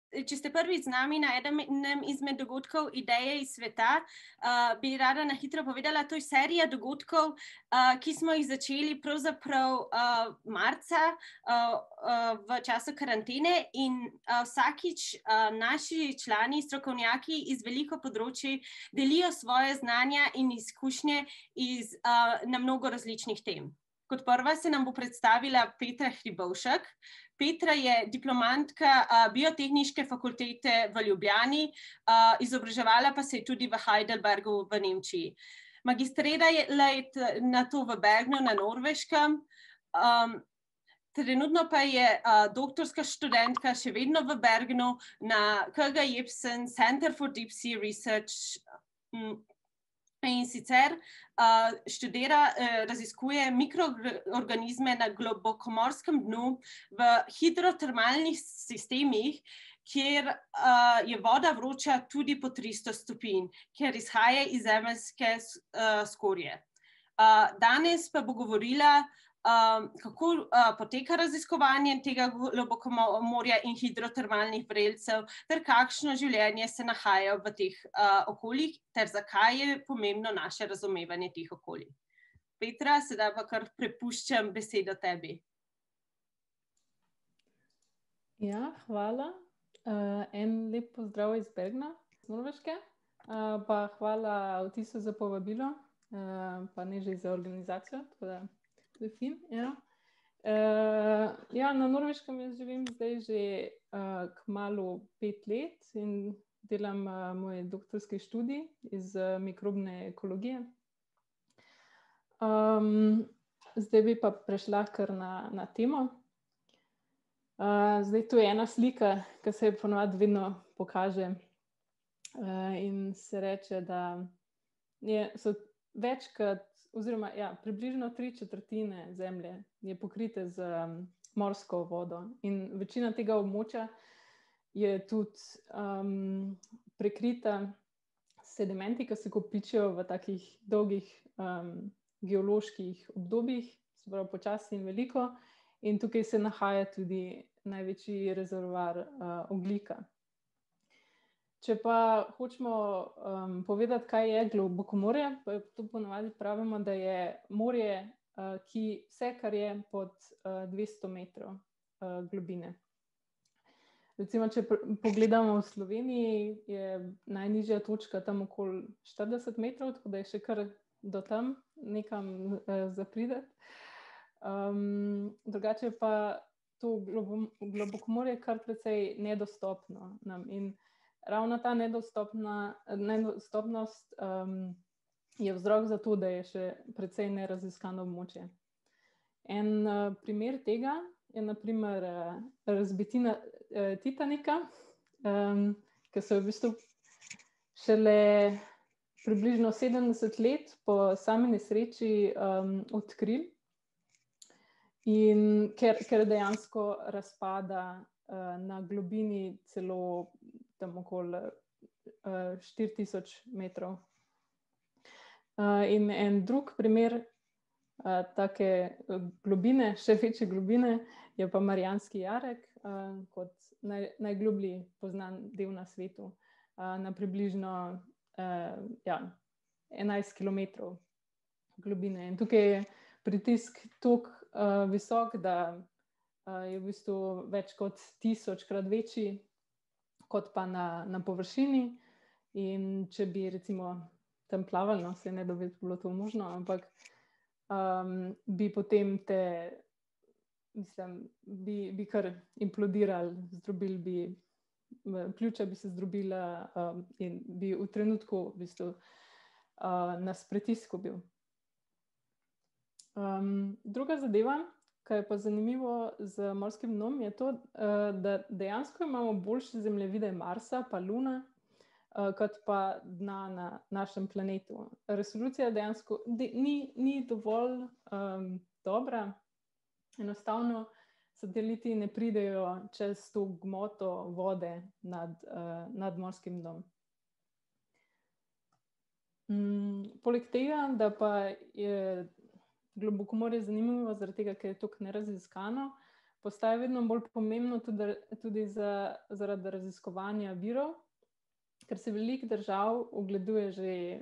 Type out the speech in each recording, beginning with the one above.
če ste prvič z nami na enem izmed dogodkov Ideje iz sveta, bi rada na hitro povedala, to je serija dogodkov, ki smo jih začeli pravzaprav marca v času karantene in vsakič naši člani, strokovnjaki iz veliko področij delijo svoje znanja in izkušnje na mnogo različnih tem. Kot prva se nam bo predstavila Petra Hribovšek. Petra je diplomantka Biotehniške fakultete v Ljubljani, izobraževala pa se je tudi v Heidelbergu v Nemčiji. Magistrirala je nato v Bergenu na Norveškem, trenutno pa je doktorska študentka še vedno v Bergenu na KG Jebsen Center for Deep Sea Research. In sicer študira, raziskuje mikroorganizme na globokomorskem dnu v hidrotermalnih sistemih, kjer je voda vroča tudi po 300 stopinj, ker izhaja iz zemeljske skorje. Danes pa bo govorila, kako poteka raziskovanje tega globokomorja in hidrotermalnih vrelcev, ter kakšno življenje se nahaja v teh okoljih, ter zakaj je pomembno naše razumevanje teh okolij. Petra, sedaj pa kar prepuščam besedo tebi. Ja, hvala. En lep pozdrav iz Bergena, iz Norveške. Pa hvala Vtisu za povabilo, pa Neži za organizacijo, tako da to je fin, ja. Ja, na Norveškem jaz živim zdaj že kmalu 5 let in delam moj doktorski študij iz mikrobne ekologije. Zdaj bi pa prešla kar na temo. Zdaj tu je ena slika, ki se ponovadi vedno pokaže in se reče, da so večkrat, oziroma ja, približno 3/4 zemlje je pokrite z morsko vodo in večina tega območja je tudi prekrita s sedimenti, ki se kopičijo v takih dolgih geoloških obdobjih, se pravi počasi in veliko, in tukaj se nahaja tudi največji rezervoar ogljika. Če pa hočemo povedati, kaj je globokomorje, pa to ponavadi pravimo, da je morje, ki vse, kar je pod 200 metrov globine. Recimo, če pogledamo v Sloveniji, je najnižja točka tam okoli 40 metrov, tako da je še kar do tam nekam zaprideti. Drugače pa to globokomorje kar precej nedostopno nam in ravno ta nedostopnost je vzrok za to, da je še precej neraziskano območje. En primer tega je na primer razbitina Titanika, ki so v bistvu šele približno 70 let po sami nesreči odkrili. In ker dejansko razpada na globini celo tam okoli 4000 metrov. In en drug primer take globine, še večje globine, je pa Marijanski jarek, kot najgloblji poznan del na svetu, na približno 11 kilometrov globine. In tukaj je pritisk toliko visok, da je v bistvu več kot 1000-krat večji kot pa na površini. In če bi recimo tam plavali, no, se ne da bi bilo to možno, ampak bi potem bi kar implodirali, zdrobili bi, pljuča bi se zdrobila in bi v trenutku v bistvu nas pritisku bil. Druga zadeva, kaj je pa zanimivo z morskim dnom, je to, da dejansko imamo boljše zemljevide Marsa pa Lune, kot pa dna na našem planetu. Resolucija dejansko ni dovolj dobra, enostavno sateliti ne pridejo čez to gmoto vode nad morskim dnom. Poleg tega, da pa je globokomorje zanimivo zaradi tega, ker je toliko neraziskano, postaja vedno bolj pomembno tudi zaradi raziskovanja virov, ker se veliko držav ogleduje že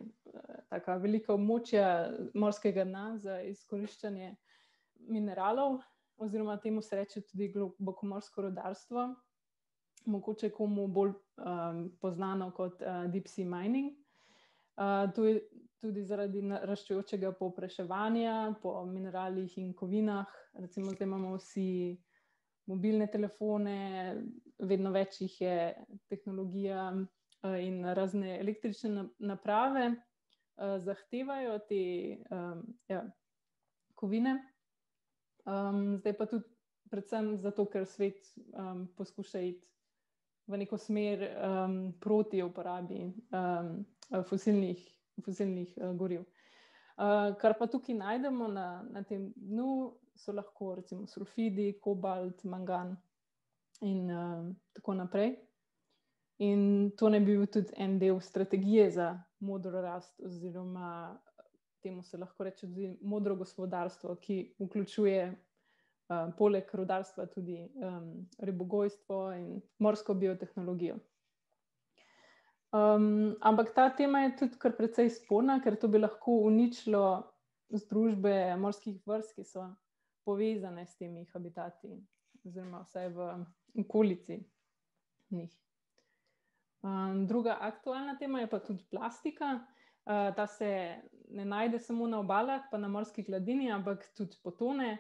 taka velika območja morskega dna za izkoriščanje mineralov, oziroma temu se reče tudi globokomorsko rudarstvo, mogoče komu bolj poznano kot deep sea mining. To je tudi zaradi naraščajočega povpraševanja po mineralih in kovinah. Recimo zdaj imamo vsi mobilne telefone, vedno več jih je, tehnologija in razne električne naprave zahtevajo te kovine. Zdaj pa tudi predvsem zato, ker svet poskuša iti v neko smer proti uporabi fosilnih goriv. Kar pa tukaj najdemo na tem dnu, so lahko recimo sulfidi, kobalt, mangan in tako naprej. In to naj bi bil tudi en del strategije za modro rast, oziroma temu se lahko reče tudi modro gospodarstvo, ki vključuje poleg rudarstva tudi ribogojstvo in morsko biotehnologijo. Ampak ta tema je tudi kar precej sporna, ker to bi lahko uničilo združbe morskih vrst, ki so povezane s temi habitati, oziroma vsaj v okolici njih. Druga aktualna tema je pa tudi plastika. Ta se ne najde samo na obalah pa na morski gladini, ampak tudi potone.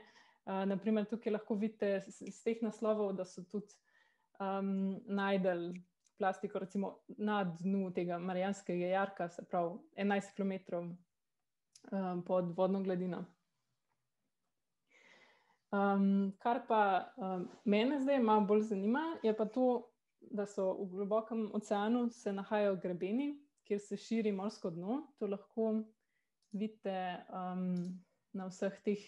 Naprimer, tukaj lahko vidite z teh naslovov, da so tudi najdeli plastiko recimo na dnu tega Marijanskega jarka, se pravi 11 kilometrov pod vodno gladino. Kar pa mene zdaj malo bolj zanima, je pa to, da so v globokem oceanu se nahajajo grebeni, kjer se širi morsko dno. To lahko vidite na vseh teh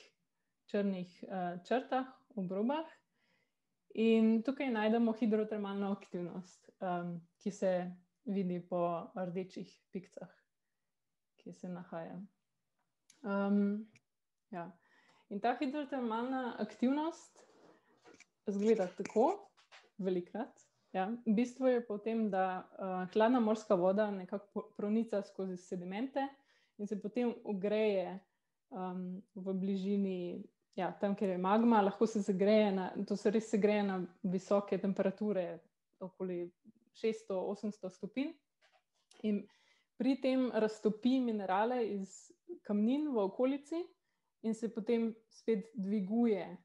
črnih črtah, obrobah. In tukaj najdemo hidrotermalno aktivnost, ki se vidi po rdečih pikcah, ki se nahaja. In ta hidrotermalna aktivnost izgleda tako, velikrat. V bistvu je potem, da hladna morska voda nekako pronica skozi sedimente in se potem ogreje v bližini, tam, kjer je magma, lahko se segreje, to se res segreje na visoke temperature, okoli 600-800 stopinj. In pri tem raztopi minerale iz kamnin v okolici in se potem spet dviguje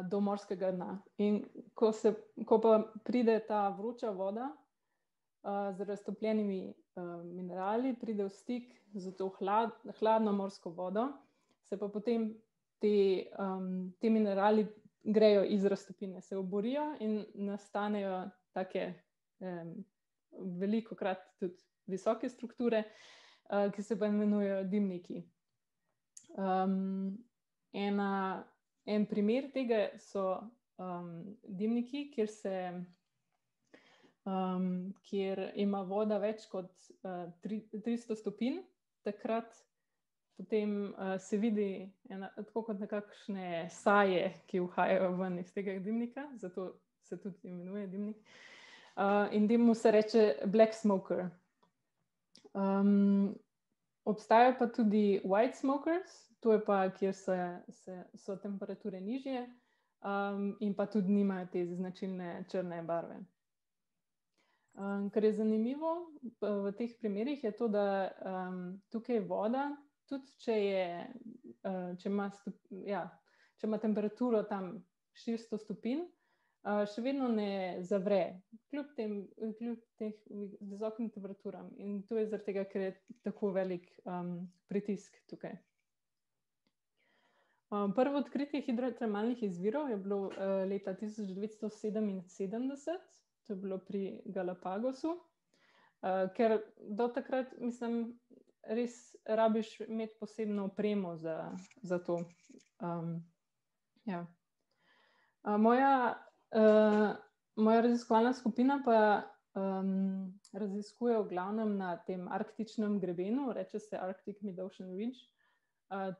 do morskega dna. In ko pa pride ta vroča voda z raztopljenimi minerali, pride v stik z to hladno morsko vodo, se pa potem te minerali grejo iz raztopine, se oborijo in nastanejo take velikokrat tudi visoke strukture, ki se pa imenujejo dimniki. En primer tega so dimniki, kjer ima voda več kot 300 stopinj, takrat potem se vidi tako kot nekakšne saje, ki uhajajo ven iz tega dimnika, zato se tudi imenuje dimnik. In temu se reče black smoker. Obstajajo pa tudi white smokers, to je pa, kjer so temperature nižje in pa tudi nimajo te značilne črne barve. Kar je zanimivo v teh primerih je to, da tukaj voda, tudi če ima temperaturo tam 400 stopinj, še vedno ne zavre, kljub tem visokim temperaturam. In to je zaradi tega, ker je tako velik pritisk tukaj. Prvo odkritje hidrotermalnih izvirov je bilo leta 1977, to je bilo pri Galapagosu, ker do takrat, mislim, res rabiš imeti posebno opremo za to. Moja raziskovalna skupina pa raziskuje v glavnem na tem arktičnem grebenu, reče se Arctic Mid-Ocean Ridge.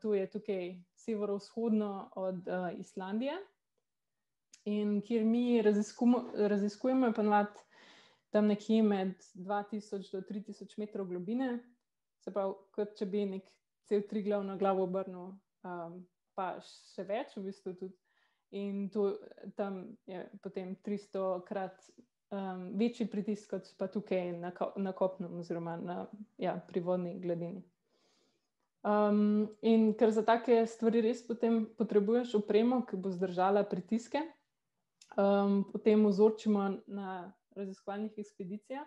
To je tukaj severovzhodno od Islandije in kjer mi raziskujemo ponovadi tam nekje med 2000 do 3000 metrov globine, se pravi, kot če bi nek cel Triglav na glavo obrnil, pa še več v bistvu tudi. In tam je potem 300-krat večji pritisk kot pa tukaj na kopnem oziroma pri vodni gladini. In ker za take stvari res potem potrebuješ opremo, ki bo zdržala pritiske, potem vzorčimo na raziskovalnih ekspedicijah,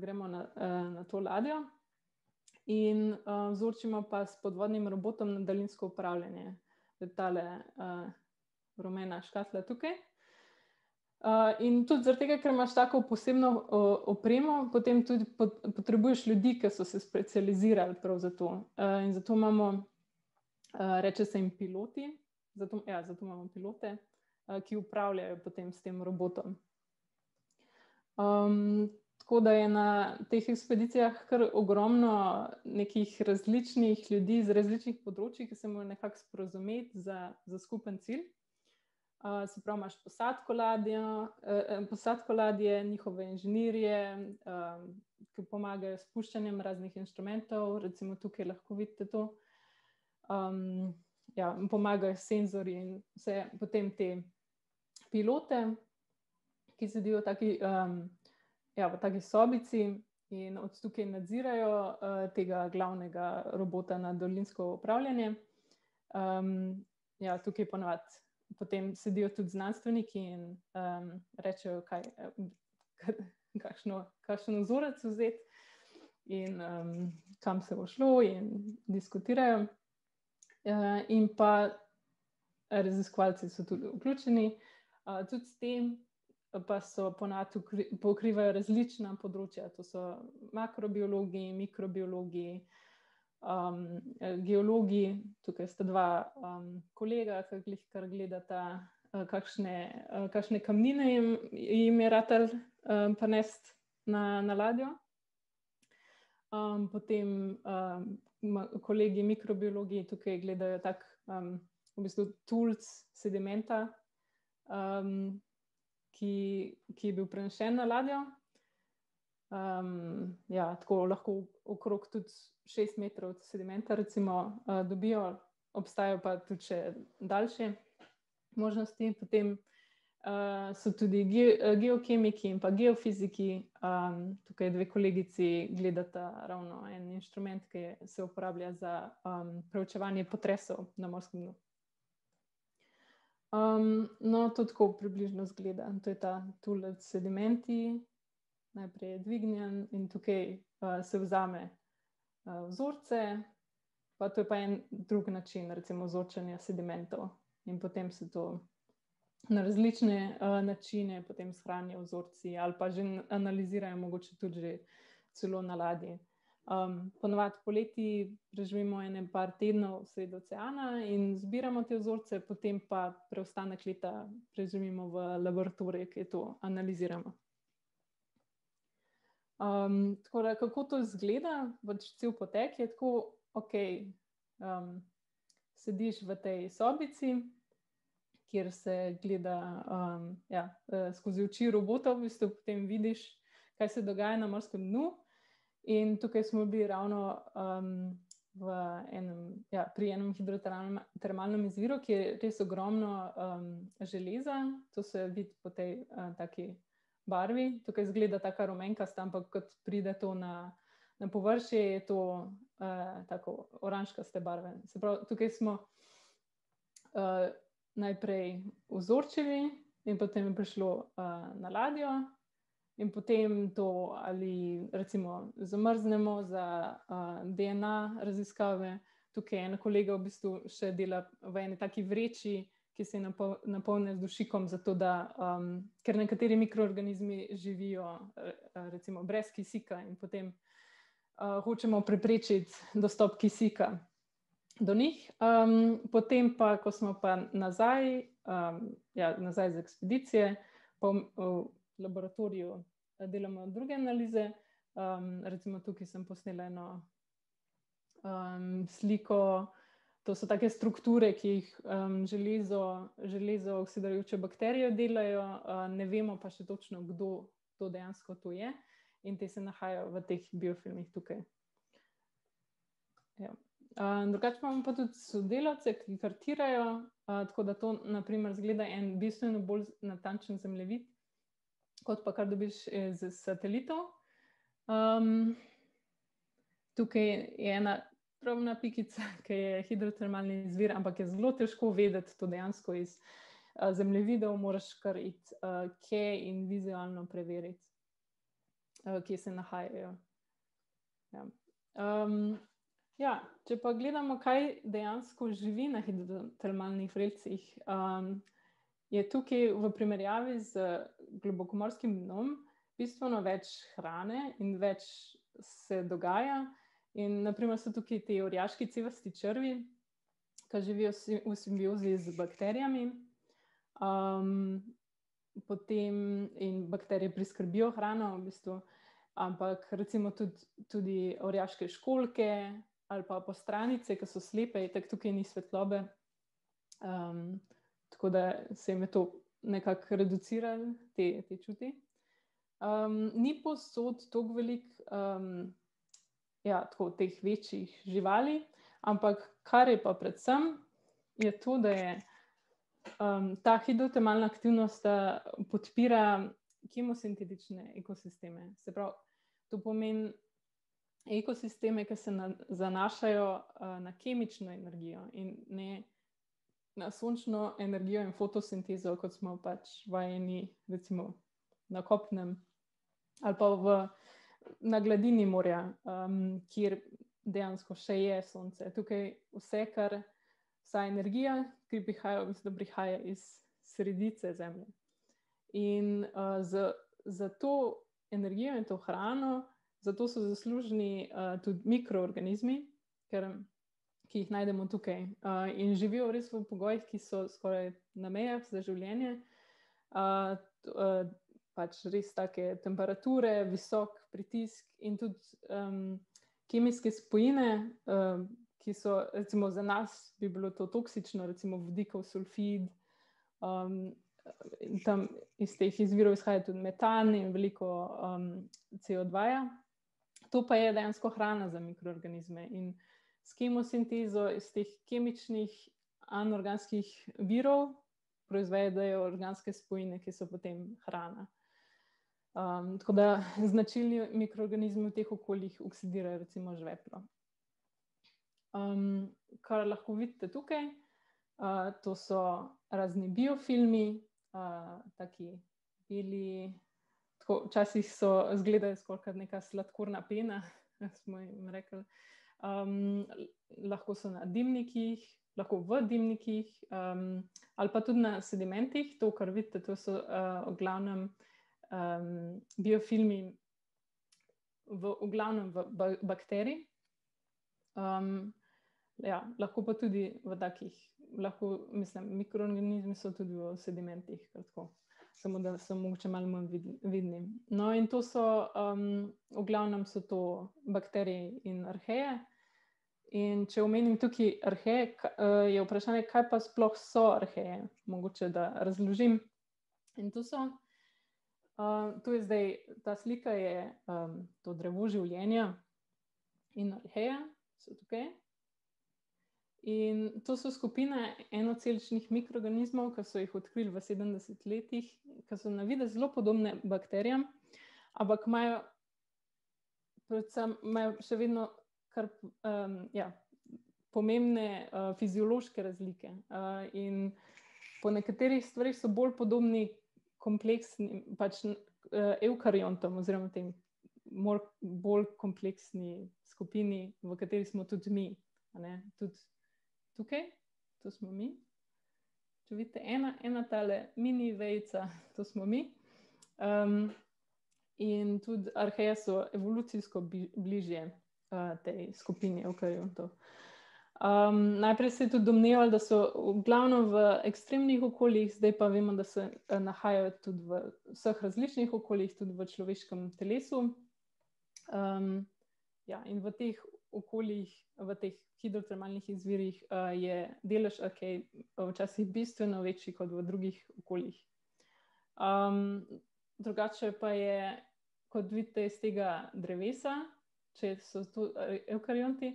gremo na to ladjo in vzorčimo pa s podvodnim robotom na daljinsko upravljanje. Tale rumena škatla tukaj. In tudi zaradi tega, ker imaš tako posebno opremo, potem tudi potrebuješ ljudi, ki so se specializirali prav za to. In zato imamo, reče se jim piloti, zato imamo pilote, ki upravljajo potem s tem robotom. Tako da je na teh ekspedicijah kar ogromno nekih različnih ljudi z različnih področij, ki se morajo nekako sporazumeti za skupen cilj. Se pravi, imaš posadko ladje, njihove inženirje, ki pomagajo s spuščanjem raznih inštrumentov, recimo tukaj lahko vidite to. Pomagajo senzorji in vse, potem te pilote, ki sedijo v taki sobici in od tukaj nadzirajo tega glavnega robota na daljinsko upravljanje. Tukaj ponavadi potem sedijo tudi znanstveniki in rečejo, kakšen vzorec vzeti in kam se bo šlo in diskutirajo. In pa raziskovalci so tudi vključeni, tudi s tem pa so ponavadi pokrivajo različna področja, to so makrobiologi, mikrobiologi, geologi, tukaj sta dva kolega, kar gledata, kakšne kamnine jim je ratal prinesti na ladjo. Potem kolegi mikrobiologi tukaj gledajo tak v bistvu tulc sedimenta, ki je bil prenešen na ladjo. Tako lahko okrog tudi 6 metrov sedimenta recimo dobijo, obstajajo pa tudi še daljše možnosti. Potem so tudi geokemiki in pa geofiziki. Tukaj dve kolegici gledata ravno en inštrument, ki se uporablja za preučevanje potresov na morskem dnu. To tako približno izgleda. To je ta tulec sedimenti, najprej je dvignjen in tukaj se vzame vzorce, pa to je pa en drug način, recimo vzorčenja sedimentov. In potem se to na različne načine potem shranijo vzorci ali pa že analizirajo, mogoče tudi že celo na ladji. Ponavadi poleti preživimo ene par tednov sredi oceana in zbiramo te vzorce, potem pa preostanek leta preživimo v laboratoriju, ki to analiziramo. Tako da, kako to izgleda, cel potek je tako, sediš v tej sobici, kjer se gleda skozi oči robotov, v bistvu potem vidiš, kaj se dogaja na morskem dnu. In tukaj smo bili ravno pri enem hidrotermalnem izviru, ki je res ogromno železa. To se vidi po tej taki barvi. Tukaj izgleda taka rumenkasta, ampak kot pride to na površje, je to tako oranžkaste barve. Se pravi, tukaj smo najprej vzorčili in potem je prišlo na ladjo. In potem to ali recimo zamrznemo za DNA raziskave. Tukaj ena kolega v bistvu še dela v eni taki vreči, ki se napolni z dušikom, zato da, ker nekateri mikroorganizmi živijo recimo brez kisika in potem hočemo preprečiti dostop kisika do njih. Potem pa, ko smo pa nazaj z ekspedicije, pa v laboratoriju delamo druge analize. Recimo tukaj sem posnela eno sliko To so take strukture, ki jih železo oksidirajoče bakterije delajo, ne vemo pa še točno, kdo to dejansko to je, in te se nahajajo v teh biofilmih tukaj. Ja. Drugače imamo pa tudi sodelavce, ki kartirajo, tako da to naprimer zgleda en bistveno bolj natančen zemljevid, kot pa kar dobiš z satelitov. Tukaj je ena drobna pikica, ki je hidrotermalni izvir, ampak je zelo težko vedeti to dejansko iz zemljevidov, moraš kar iti kje in vizualno preveriti, kje se nahajajo. Ja. Če pa gledamo, kaj dejansko živi na hidrotermalnih vrelcih, je tukaj v primerjavi z globokomorskim dnom bistveno več hrane in več se dogaja. In naprimer so tukaj ti orjaški cevasti črvi, ki živijo v simbiozi z bakterijami. Potem in bakterije priskrbijo hrano v bistvu, ampak recimo tudi orjaške školjke ali pa postranice, ki so slepe, tako tukaj ni svetlobe. Tako da se jim je to nekako reduciralo, te čuti. Ni povsod toliko veliko tako teh večjih živali, ampak kar je pa predvsem, je to, da je ta hidrotermalna aktivnost podpira kemosintetične ekosisteme. Se pravi, to pomeni ekosisteme, ki se zanašajo na kemično energijo in ne na sončno energijo in fotosintezo, kot smo pač vajeni recimo na kopnem ali pa na gladini morja, kjer dejansko še je sonce. Tukaj vsa energija, ki prihaja iz sredice Zemlje. In za to energijo in to hrano, zato so zaslužni tudi mikroorganizmi, ki jih najdemo tukaj. In živijo res v pogojih, ki so skoraj na mejah za življenje. Pač res take temperature, visok pritisk in tudi kemijske spojine, ki so recimo za nas bi bilo to toksično, recimo vodikov sulfid, tam iz teh izvirov izhaja tudi metan in veliko CO2-ja. To pa je dejansko hrana za mikroorganizme in s kemosintezo iz teh kemičnih anorganskih virov proizvedejo organske spojine, ki so potem hrana. Tako da značilni mikroorganizmi v teh okoljih oksidirajo recimo žveplo. Kar lahko vidite tukaj, to so razni biofilmi, taki beli, včasih izgledajo skoraj neka sladkorna pena, smo jim rekli. Lahko so na dimnikih, lahko v dimnikih, ali pa tudi na sedimentih. To, kar vidite, to so v glavnem biofilmi v glavnem v bakterij. Lahko pa tudi v takih, mikroorganizmi so tudi v sedimentih, samo da so mogoče malo manj vidni. No, in to so, v glavnem so to bakterije in arheje. In če omenim tukaj arheje, je vprašanje, kaj pa sploh so arheje, mogoče da razložim. In to so, to je zdaj, ta slika je to drevo življenja in arheja so tukaj. In to so skupine enoceličnih mikroorganizmov, ki so jih odkrili v 70 letih, ki so na videz zelo podobne bakterijam, ampak imajo še vedno kar pomembne fiziološke razlike. In po nekaterih stvarih so bolj podobni kompleksni, pač evkariontom oziroma tem bolj kompleksni skupini, v kateri smo tudi mi. Tudi tukaj, to smo mi. Če vidite, ena tale mini vejica, to smo mi. In tudi arheje so evolucijsko bližje tej skupini evkariontov. Najprej se je tudi domnevalo, da so v glavnem v ekstremnih okoljih, zdaj pa vemo, da se nahajajo tudi v vseh različnih okoljih, tudi v človeškem telesu. In v teh okoljih, v teh hidrotermalnih izvirih, je delež arkej včasih bistveno večji kot v drugih okoljih. Drugače pa je, kot vidite iz tega drevesa, če so tu eukarionti,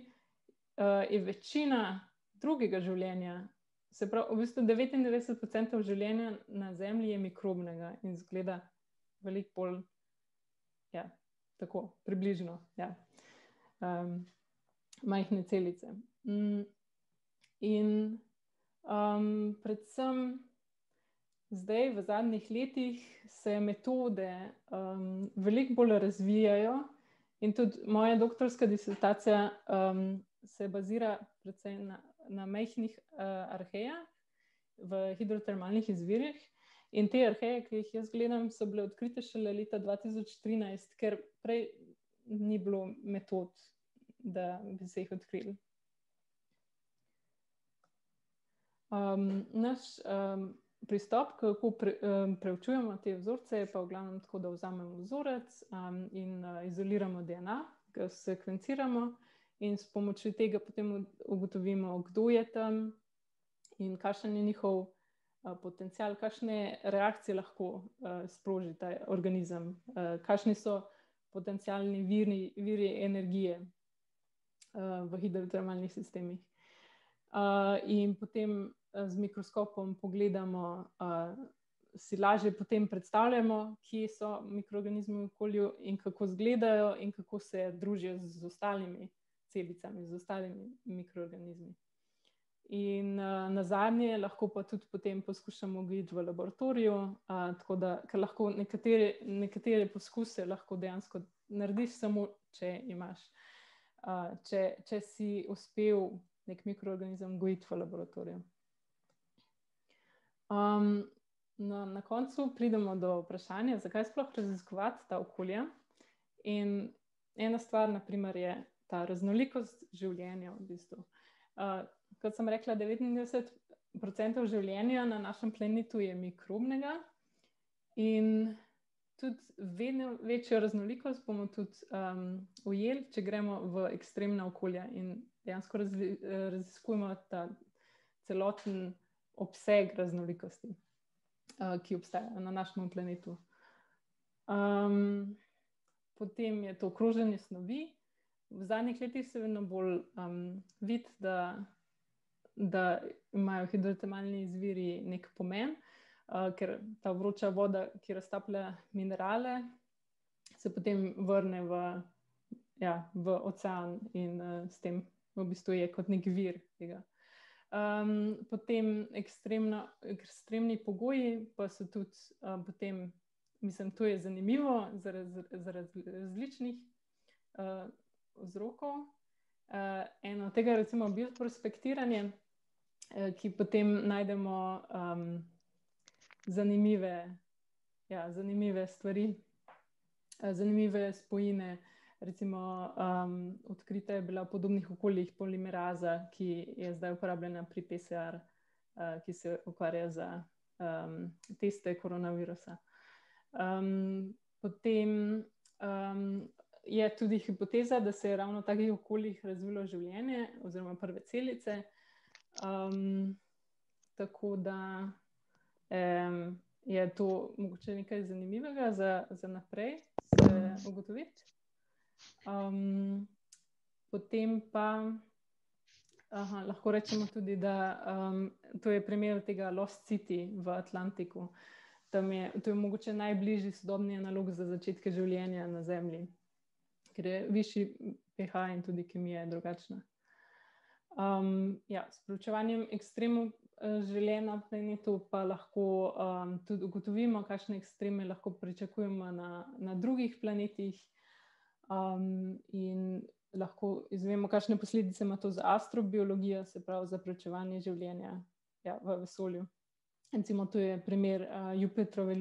je večina drugega življenja, se pravi, v bistvu 99% življenja na Zemlji je mikrobnega in izgleda veliko bolj, ja, tako, približno, ja. Majhne celice. In predvsem zdaj v zadnjih letih se metode veliko bolj razvijajo in tudi moja doktorska disertacija se bazira predvsem na majhnih arhejah v hidrotermalnih izvirih. In te arheje, ki jih jaz gledam, so bile odkrite šele leta 2013, ker prej ni bilo metod, da bi se jih odkrili. Naš pristop, kako preučujemo te vzorce, je pa v glavnem tako, da vzamemo vzorec in izoliramo DNA, ga sekvenciramo in s pomočjo tega potem ugotovimo, kdo je tam in kakšen je njihov potencial, kakšne reakcije lahko sproži ta organizem, kakšni so potencialni viri energije v hidrotermalnih sistemih. In potem z mikroskopom pogledamo, si lažje potem predstavljamo, kje so mikroorganizmi v okolju in kako izgledajo in kako se družijo z ostalimi celicami, z ostalimi mikroorganizmi. In nazadnje lahko pa tudi potem poskušamo gojiti v laboratoriju, tako da, ker lahko nekatere poskuse lahko dejansko narediš samo, če imaš, če si uspel nek mikroorganizem gojiti v laboratoriju. Na koncu pridemo do vprašanja, zakaj sploh raziskovati ta okolja. In ena stvar, na primer, je ta raznolikost življenja v bistvu. Kot sem rekla, 99% življenja na našem planetu je mikrobnega in tudi vedno večjo raznolikost bomo tudi ujeli, če gremo v ekstremna okolja in dejansko raziskujemo ta celoten obseg raznolikosti, ki obstaja na našem planetu. Potem je to kroženje snovi. V zadnjih letih se vedno bolj vidi, da imajo hidrotermalni izviri nek pomen, ker ta vroča voda, ki raztaplja minerale, se potem vrne v ocean in s tem v bistvu je kot nek vir tega. Potem ekstremni pogoji pa so tudi potem, mislim, to je zanimivo zaradi različnih vzrokov. Eno od tega recimo bioprospektiranje, ki potem najdemo zanimive stvari, zanimive spojine. Recimo odkrita je bila v podobnih okoljih polimeraza, ki je zdaj uporabljena pri PCR, ki se ukvarja za teste koronavirusa. Potem je tudi hipoteza, da se je ravno v takih okoljih razvilo življenje oziroma prve celice. Tako da je to mogoče nekaj zanimivega za naprej se ugotoviti. Potem pa lahko rečemo tudi, da to je primer tega Lost City v Atlantiku. To je mogoče najbližji sodobni analog za začetke življenja na Zemlji, ker je višji pH in tudi kemija je drugačna. S proučevanjem ekstremov življenja na planetu pa lahko tudi ugotovimo, kakšne ekstreme lahko pričakujemo na drugih planetih, in lahko izvemo, kakšne posledice ima to za astrobiologijo, se pravi za proučevanje življenja v vesolju. Recimo tu je primer Jupitrove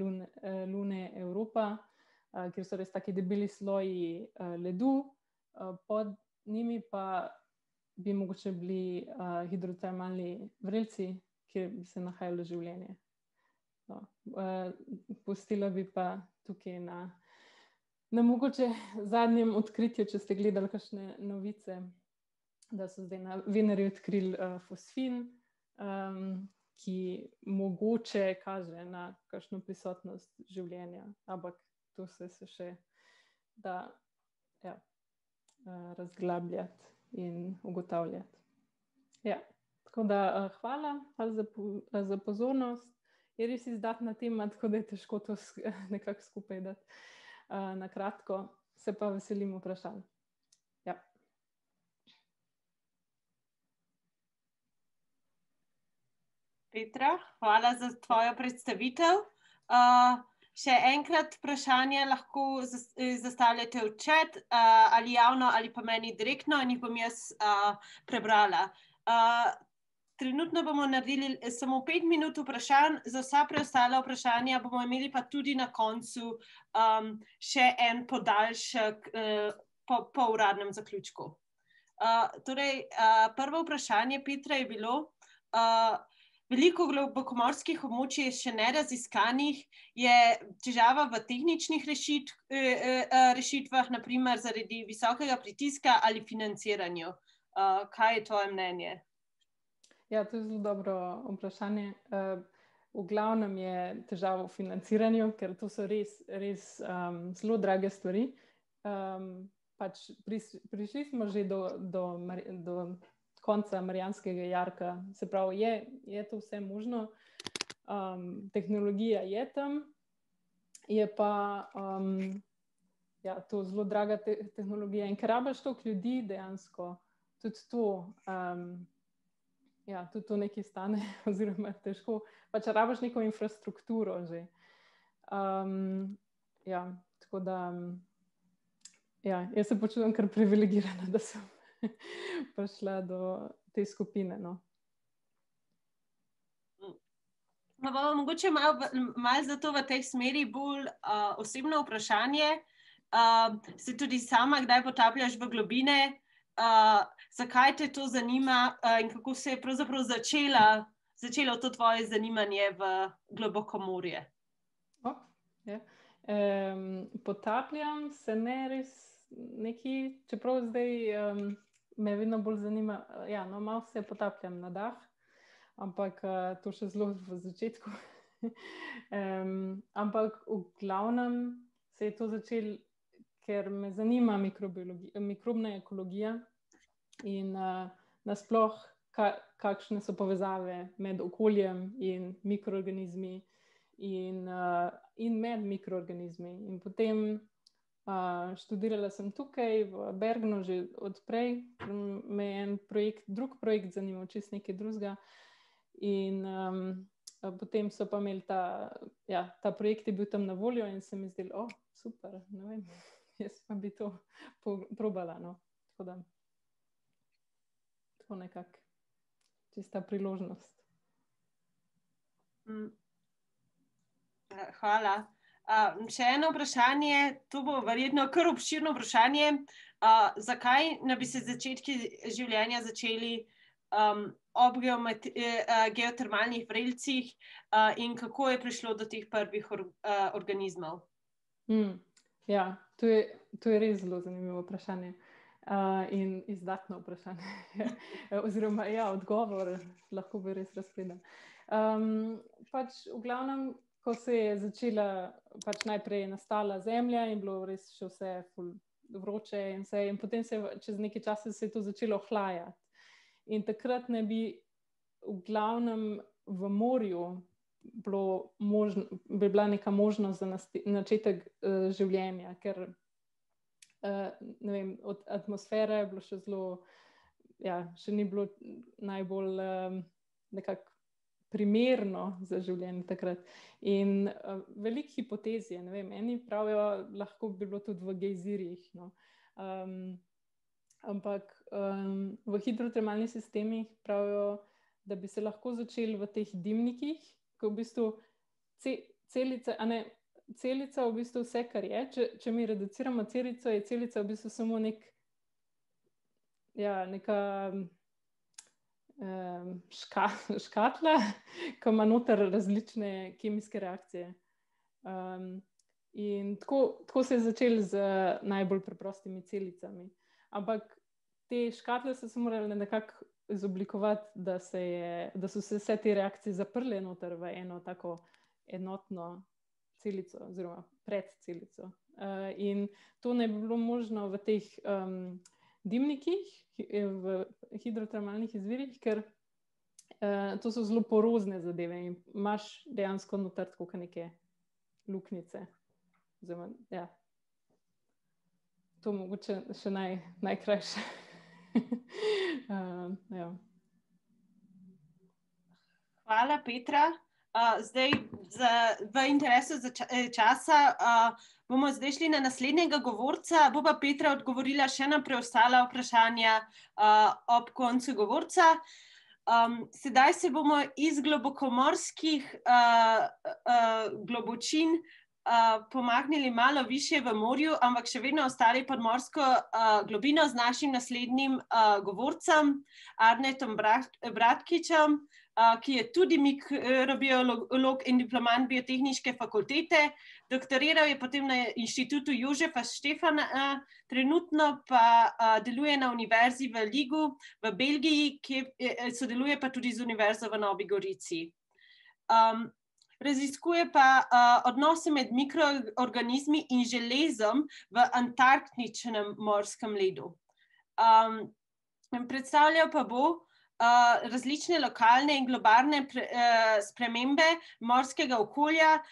lune Europa, kjer so res taki debeli sloji ledu, pod njimi pa bi mogoče bili hidrotermalni vrelci, kjer bi se nahajalo življenje. . Pustila bi pa tukaj na na mogoče zadnjem odkritju, če ste gledali kakšne novice, da so zdaj na Veneri odkrili fosfin, ki mogoče kaže na kakšno prisotnost življenja, ampak to se še da razglabljati in ugotavljati. Ja, tako da hvala za pozornost. Je res izdatna tema, tako da je težko to nekako skupaj dati na kratko. Se pa veselim vprašanj. Ja. Petra, hvala za tvojo predstavitev. Še enkrat vprašanje lahko zastavljate v chat ali javno ali pa meni direktno in jih bom jaz prebrala. Trenutno bomo naredili samo 5 minut vprašanj, za vsa preostala vprašanja bomo imeli pa tudi na koncu še en podaljšek po uradnem zaključku. Torej, prvo vprašanje Petra je bilo, veliko globokomorskih območij je še neraziskanih, je težava v tehničnih rešitvah, naprimer zaradi visokega pritiska ali financiranju. Kaj je tvoje mnenje? Ja, to je zelo dobro vprašanje. V glavnem je težava v financiranju, ker to so res zelo drage stvari. Pač prišli smo že do konca Marijanskega jarka, se pravi, je to vse možno. Tehnologija je tam, je pa to zelo draga tehnologija in ker rabiš toliko ljudi dejansko, tudi to nekaj stane, oziroma težko, pač rabiš neko infrastrukturo že. Tako da, jaz se počutim kar privilegirana, da sem prišla do te skupine, no. Mogoče malo zato v tej smeri bolj osebno vprašanje. Se tudi sama kdaj potapljaš v globine? Zakaj te to zanima in kako se je pravzaprav začelo to tvoje zanimanje v globokomorje? Potapljam se ne res nekaj, čeprav zdaj me vedno bolj zanima, malo se potapljam na dah, ampak to še zelo v začetku. Ampak v glavnem se je to začelo, ker me zanima mikrobna ekologija in nasploh, kakšne so povezave med okoljem in mikroorganizmi in med mikroorganizmi. In potem študirala sem tukaj v Bergenu že odprej, me je en drug projekt zanimal, čisto nekaj drugega. In potem so pa imeli ta projekt je bil tam na voljo in se mi zdelo, super, ne vem, jaz pa bi to probala, no. Tako nekako čista priložnost. Hvala. Še eno vprašanje, to bo verjetno kar obširno vprašanje. Zakaj ne bi se začetki življenja začeli ob geotermalnih vrelcih in kako je prišlo do teh prvih organizmov? Ja, to je res zelo zanimivo vprašanje in izdatno vprašanje. Oziroma, odgovor lahko bi res razpredal. Pač v glavnem, ko se je začela, pač najprej je nastala Zemlja in bilo res še vse vroče in vse, in potem čez nekaj časa se je to začelo hlajati. In takrat ne bi v glavnem v morju bi bila neka možnost za začetek življenja, ker ne vem, od atmosfere je bilo še zelo, še ni bilo najbolj nekako primerno za življenje takrat. In veliko hipotez je, ne vem, eni pravijo, lahko bi bilo tudi v gejzirjih, no. Ampak v hidrotermalnih sistemih pravijo, da bi se lahko začeli v teh dimnikih, ko v bistvu celica v bistvu vse, kar je, če mi reduciramo celico, je celica v bistvu samo neka škatla, ki ima noter različne kemijske reakcije. In tako se je začelo z najbolj preprostimi celicami. Ampak te škatle so se morale nekako izoblikovati, da so se vse te reakcije zaprle noter v eno tako enotno celico oziroma predcelico. In to ne bi bilo možno v teh dimnikih, v hidrotermalnih izvirih, ker to so zelo porozne zadeve in imaš dejansko noter tako neke luknjice. Ja. To mogoče še najkrajše. Ja. Hvala, Petra. Zdaj, v interesu časa bomo zdaj šli na naslednjega govorca. Bo pa Petra odgovorila še na preostala vprašanja ob koncu govorca. Sedaj se bomo iz globokomorskih globočin pomaknili malo više v morju, ampak še vedno ostali pod morsko globino z našim naslednjim govorcem, Arnetom Bratkičem, ki je tudi mikrobiolog in diplomant biotehniške fakultete. Doktoriral je potem na inštitutu Jožefa Štefana, trenutno pa deluje na univerzi v Ligu v Belgiji, ki sodeluje pa tudi z univerzo v Novi Gorici. Raziskuje pa odnose med mikroorganizmi in železom v antarktičnem morskem ledu. Predstavljal pa bo različne lokalne in globalne spremembe morskega okolja,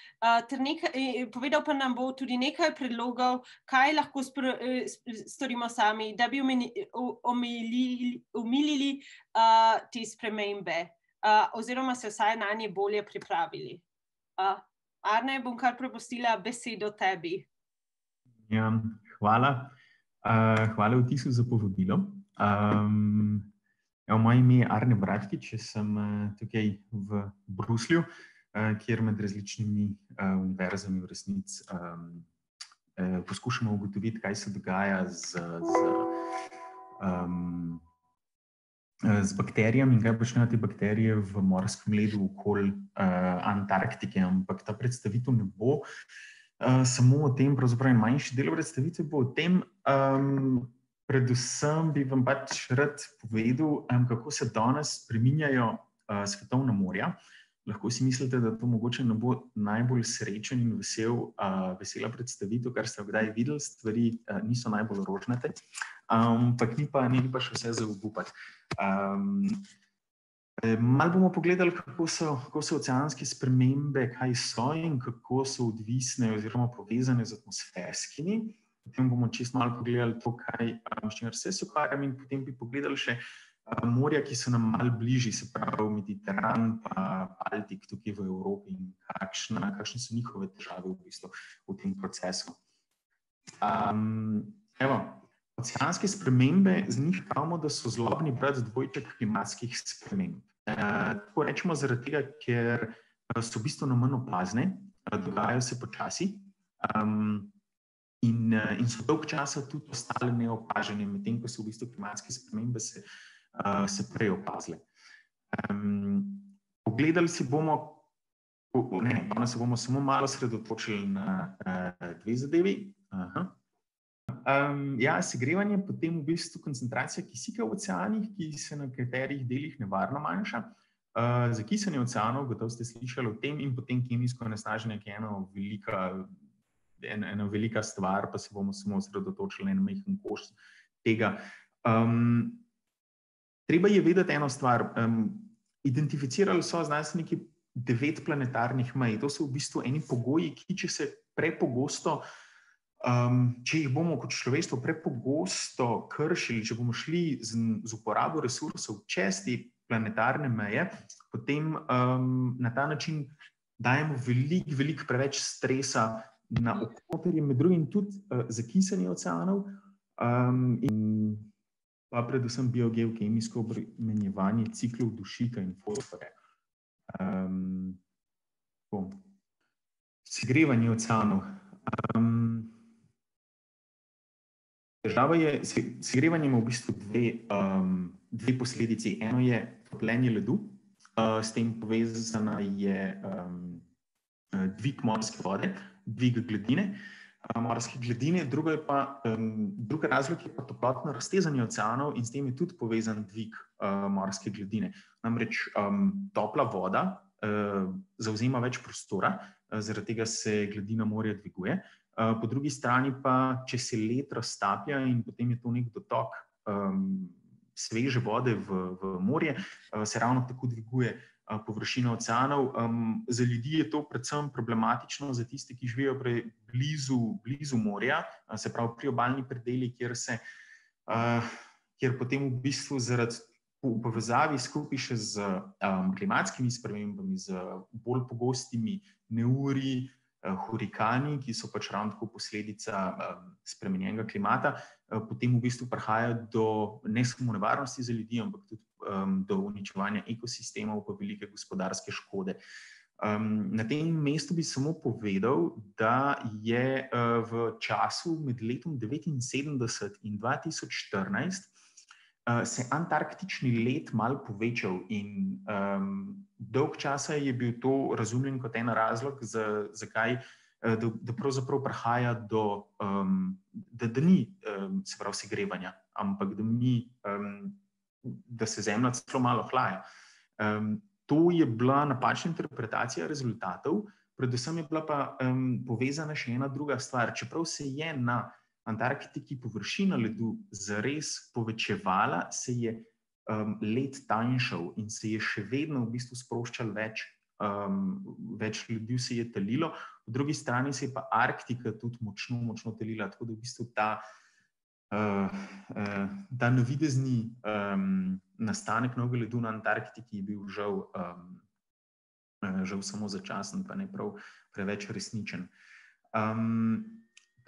povedal pa nam bo tudi nekaj predlogov, kaj lahko storimo sami, da bi omilili te spremembe oziroma se vsaj na nje bolje pripravili. Arne, bom kar prepustila besedo tebi. Ja, hvala. Hvala Vtisu za povabilo. Moje ime je Arne Bratkič, jaz sem tukaj v Bruslju, kjer med različnimi univerzami v resnici poskušamo ugotoviti, kaj se dogaja z bakterijami in kaj počnejo te bakterije v morskem ledu okoli Antarktike, ampak ta predstavitev ne bo samo o tem, pravzaprav en manjši del predstavitve bo o tem, predvsem bi vam pač rad povedal, kako se danes spreminjajo svetovna morja. Lahko si mislite, da to mogoče ne bo najbolj srečen in vesela predstavitev, kar ste kdaj videli, stvari niso najbolj rožnate, ampak ni pa še vse za obupati. Malo bomo pogledali, kako so oceanske spremembe, kaj so in kako so odvisne oziroma povezane z atmosferskimi. Potem bomo čisto malo pogledali to, s čimer se ukvarjam, in potem bi pogledali še morja, ki so nam malo bližji, se pravi Mediteran pa Baltik tukaj v Evropi in kakšne so njihove težave v bistvu v tem procesu. Oceanske spremembe, z njih pravimo, da so zlobni brat dvojček klimatskih sprememb. Tako rečemo zaradi tega, ker so v bistvu manj opazne, dogajajo se počasi in so dolg časa tudi ostale neopažene, medtem ko so v bistvu klimatske spremembe se prej opazile. Pogledali si bomo, danes se bomo samo malo sredotočili na dve zadevi. Segrevanje, potem v bistvu koncentracija kisika v oceanih, ki se na nekaterih delih nevarno manjša. Za kisanje oceanov, gotovo ste slišali o tem, in potem kemijsko onesnaženje, ki je ena velika stvar, pa se bomo samo osredotočili na majhen koš tega. Treba je vedeti eno stvar. Identificirali so znanstveniki 9 planetarnih mej. To so v bistvu eni pogoji, ki če se prepogosto, če jih bomo kot človeštvo prepogosto kršili, če bomo šli z uporabo resursov čez te planetarne meje, potem na ta način dajemo veliko preveč stresa na okolje, med drugim tudi za kisanje oceanov in pa predvsem biogeokemijsko obremenjevanje ciklov dušika in fosforja. Segrevanje oceanov. Segrevanje ima v bistvu dve posledici. Eno je topljenje ledu, s tem povezana je dvig morske vode. dviga gladine, morske gladine, drugi razlog je pa toplotno raztezanje oceanov in s tem je tudi povezan dvig morske gladine. Namreč topla voda zavzema več prostora, zaradi tega se gladina morja dviguje. Po drugi strani pa, če se led raztaplja in potem je to nek dotok sveže vode v morje, se ravno tako dviguje površina oceanov. Za ljudi je to predvsem problematično, za tiste, ki živijo blizu morja, se pravi pri obalni predeli, kjer potem v bistvu zaradi povezavi skupaj še z klimatskimi spremembami, z bolj pogostimi neurji, hurikani, ki so pač ravno tako posledica spremenjenega klimata, potem v bistvu prihaja do ne samo nevarnosti za ljudi, ampak tudi do uničevanja ekosistemov pa velike gospodarske škode. Na tem mestu bi samo povedal, da je v času med letom 1979 in 2014 se antarktični led malo povečal in dolg časa je bil to razumljen kot en razlog, zakaj, da pravzaprav prihaja do, da ni se pravi segrevanja, ampak da se Zemlja celo malo hlaja. To je bila napačna interpretacija rezultatov, predvsem je bila pa povezana še ena druga stvar. Čeprav se je na Antarktiki površina ledu zares povečevala, se je led tanjšal in se je še vedno v bistvu sproščal več ledu se je talilo. Po drugi strani se je pa Arktika tudi močno talila, tako da v bistvu ta navidezni nastanek novega ledu na Antarktiki je bil žal samo začasen, pa ne prav preveč resničen.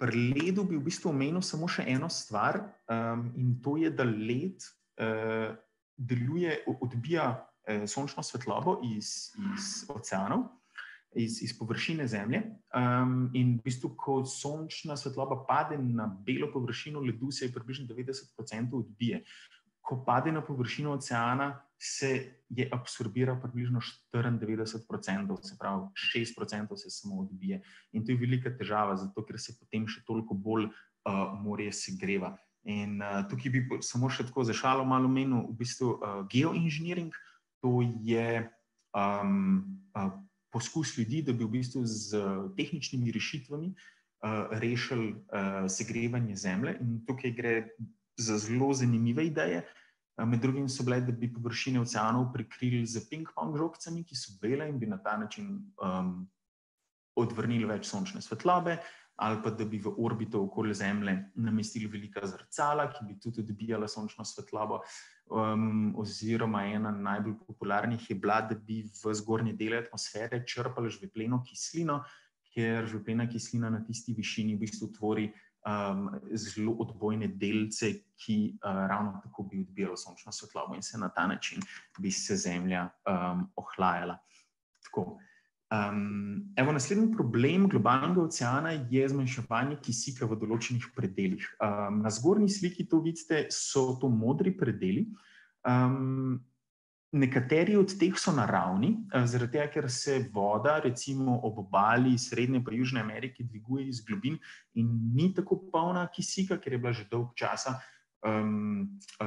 Pri ledu bi v bistvu omenil samo še eno stvar in to je, da led odbija sončno svetlobo iz oceanov, iz površine Zemlje in v bistvu, ko sončna svetloba pade na belo površino ledu, se je približno 90% odbije. Ko pade na površino oceana, se je absorbira približno 94%, se pravi 6% se samo odbije. In to je velika težava, zato ker se potem še toliko bolj morje segreva. In tukaj bi samo še tako za šalo malo omenil v bistvu geoinženiring. To je poskus ljudi, da bi v bistvu z tehničnimi rešitvami rešili segrevanje Zemlje. In tukaj gre za zelo zanimive ideje. Med drugim so bile, da bi površine oceanov prekrili z ping-pong žogicami, ki so bele in bi na ta način odvrnili več sončne svetlobe, ali pa da bi v orbito okoli Zemlje namestili velika zrcala, ki bi tudi odbijala sončno svetlobo, oziroma ena najbolj popularnih je bila, da bi v zgornji dele atmosfere črpali žvepleno kislino, ker žveplena kislina na tisti višini v bistvu tvori zelo odbojne delce, ki ravno tako bi odbijalo sončno svetlobo in se na ta način bi se Zemlja ohlajala. Tako. Evo, naslednji problem globalnega oceana je zmanjševanje kisika v določenih predelih. Na zgornji sliki to vidite, so to modri predeli. Nekateri od teh so naravni, zaradi tega, ker se voda recimo ob obali Srednje pa Južne Amerike dviguje iz globin in ni tako polna kisika, ker je bila že dolg časa,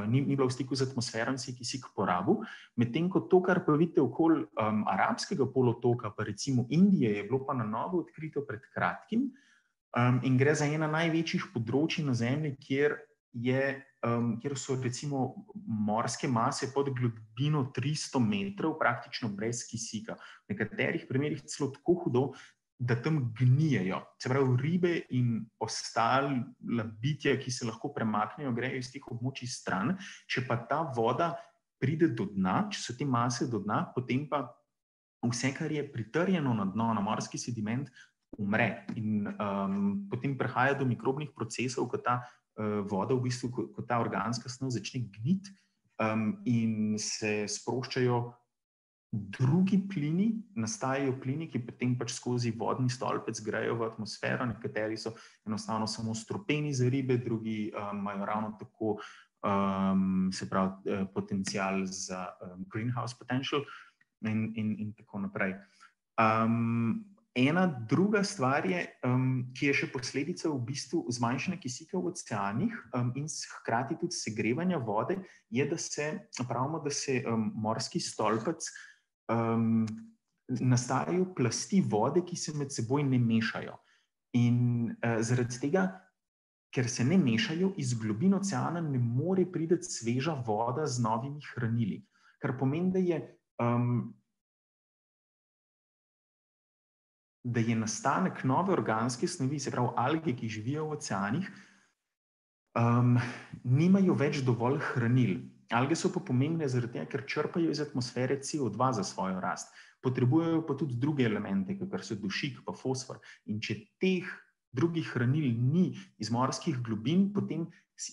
ni bila v stiku z atmosfero in se je kisik porabil. Medtem ko to, kar pa vidite okoli Arabskega polotoka, pa recimo Indije, je bilo pa na novo odkrito pred kratkim in gre za ena največjih področij na Zemlji, kjer so recimo morske mase pod globino 300 metrov praktično brez kisika. V nekaterih primerih celo tako hudo, da tam gnijejo. Se pravi, ribe in ostala bitja, ki se lahko premaknejo, grejo iz teh območij stran. Če pa ta voda pride do dna, če so te mase do dna, potem pa vse, kar je pritrjeno na dno, na morski sediment, umre. In potem prihaja do mikrobnih procesov, ko ta voda, v bistvu, ko ta organska snov začne gniti in se sproščajo drugi plini, nastajajo plini, ki potem pač skozi vodni stolpec grejo v atmosfero. Nekateri so enostavno samo strupeni za ribe, drugi imajo ravno tako se pravi potencial za greenhouse potential in tako naprej. Ena druga stvar je, ki je še posledica v bistvu zmanjšanja kisika v oceanih in hkrati tudi segrevanja vode, je, da se morski stolpec nastajajo plasti vode, ki se med seboj ne mešajo. In zaradi tega, ker se ne mešajo, iz globin oceana ne more priti sveža voda z novimi hranili. Kar pomeni, da je nastanek nove organske snovi, se pravi alge, ki živijo v oceanih, nimajo več dovolj hranil. Alge so pa pomembne zaradi tega, ker črpajo iz atmosfere CO2 za svojo rast. Potrebujejo pa tudi druge elemente, kot so dušik pa fosfor. In če teh drugih hranil ni iz morskih globin, potem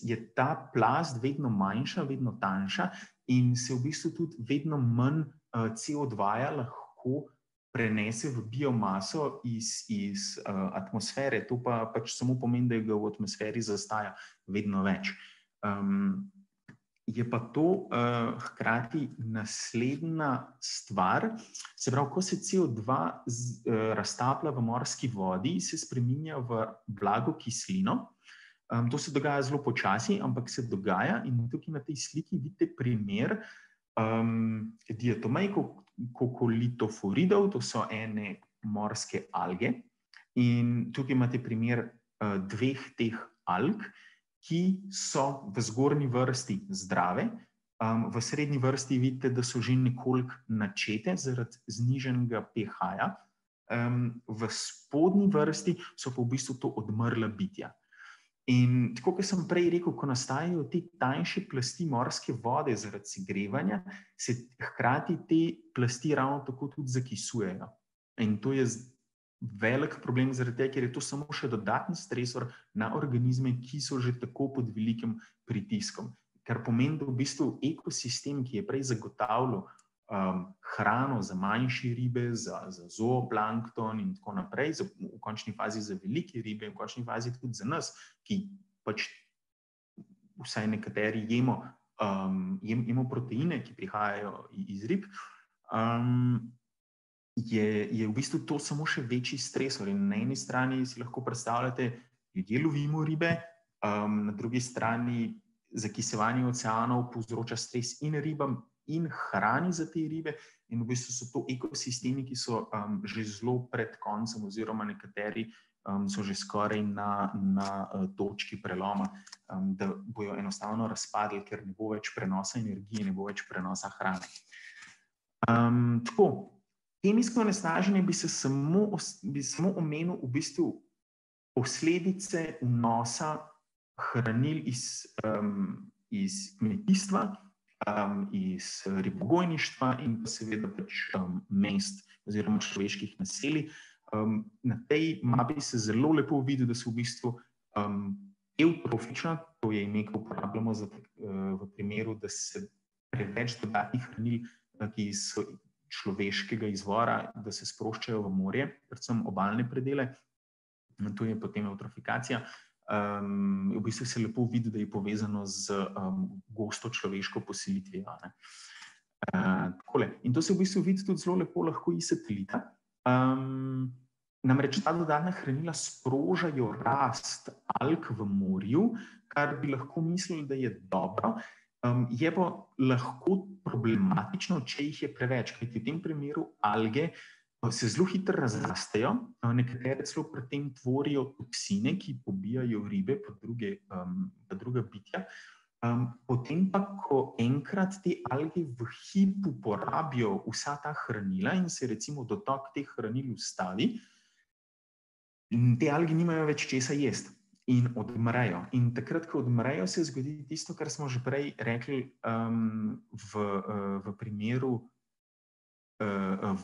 je ta plast vedno manjša, vedno tanjša in se v bistvu tudi vedno manj CO2 lahko prenese v biomaso iz atmosfere. To pa pač samo pomeni, da ga v atmosferi zastaja vedno več. Je pa to hkrati naslednja stvar, se pravi, ko se CO2 raztaplja v morski vodi, se spreminja v blago kislino. To se dogaja zelo počasi, ampak se dogaja in tukaj na tej sliki vidite primer diatomejko-kokolitoforidov, to so ene morske alge. In tukaj imate primer dveh teh alg, ki so v zgornji vrsti zdrave. V srednji vrsti vidite, da so že nekoliko načete zaradi znižanega pH-ja. V spodnji vrsti so pa v bistvu to odmrla bitja. In tako, kot sem prej rekel, ko nastajajo te tanjše plasti morske vode zaradi segrevanja, se hkrati te plasti ravno tako tudi zakisujejo. In to je velik problem zaradi tega, ker je to samo še dodaten stresor na organizme, ki so že tako pod velikim pritiskom. Kar pomeni, da v bistvu ekosistem, ki je prej zagotavljal hrano za manjše ribe, za zooplankton in tako naprej, v končni fazi za velike ribe, v končni fazi tudi za nas, ki pač vsaj nekateri jemo proteine, ki prihajajo iz rib, je v bistvu to samo še večji stresor. In na eni strani si lahko predstavljate, ljudje lovimo ribe, na drugi strani zakisevanje oceanov povzroča stres in ribam in hrani za te ribe, in v bistvu so to ekosistemi, ki so že zelo pred koncem, oziroma nekateri so že skoraj na točki preloma, da bojo enostavno razpadli, ker ne bo več prenosa energije, ne bo več prenosa hrane. Tako, kemijsko onesnaženje bi samo omenil v bistvu posledice vnosa hranil iz kmetijstva, iz ribogojništva in pa seveda pač mest oziroma človeških naselij. Na tej mapi se zelo lepo vidi, da so v bistvu eutrofična, to je ime, ki uporabljamo v primeru, da se preveč dodatnih hranil, ki so človeškega izvora, da se sproščajo v morje, predvsem obalne predele. To je potem eutrofikacija. V bistvu se lepo vidi, da je povezano z gosto človeško poselitvijo. In to se v bistvu vidi tudi zelo lepo lahko iz satelita. Namreč ta dodatna hranila sprožajo rast alg v morju, kar bi lahko mislili, da je dobro. Je pa lahko problematično, če jih je preveč, kajti v tem primeru alge se zelo hitro razrastejo, nekatere celo pri tem tvorijo toksine, ki pobijajo ribe pa druga bitja. Potem pa, ko enkrat te alge v hipu porabijo vsa ta hranila in se recimo dotok teh hranil ustavi, te alge nimajo več česa jesti in odmrejo. In takrat, ko odmrejo, se zgodi tisto, kar smo že prej rekli v primeru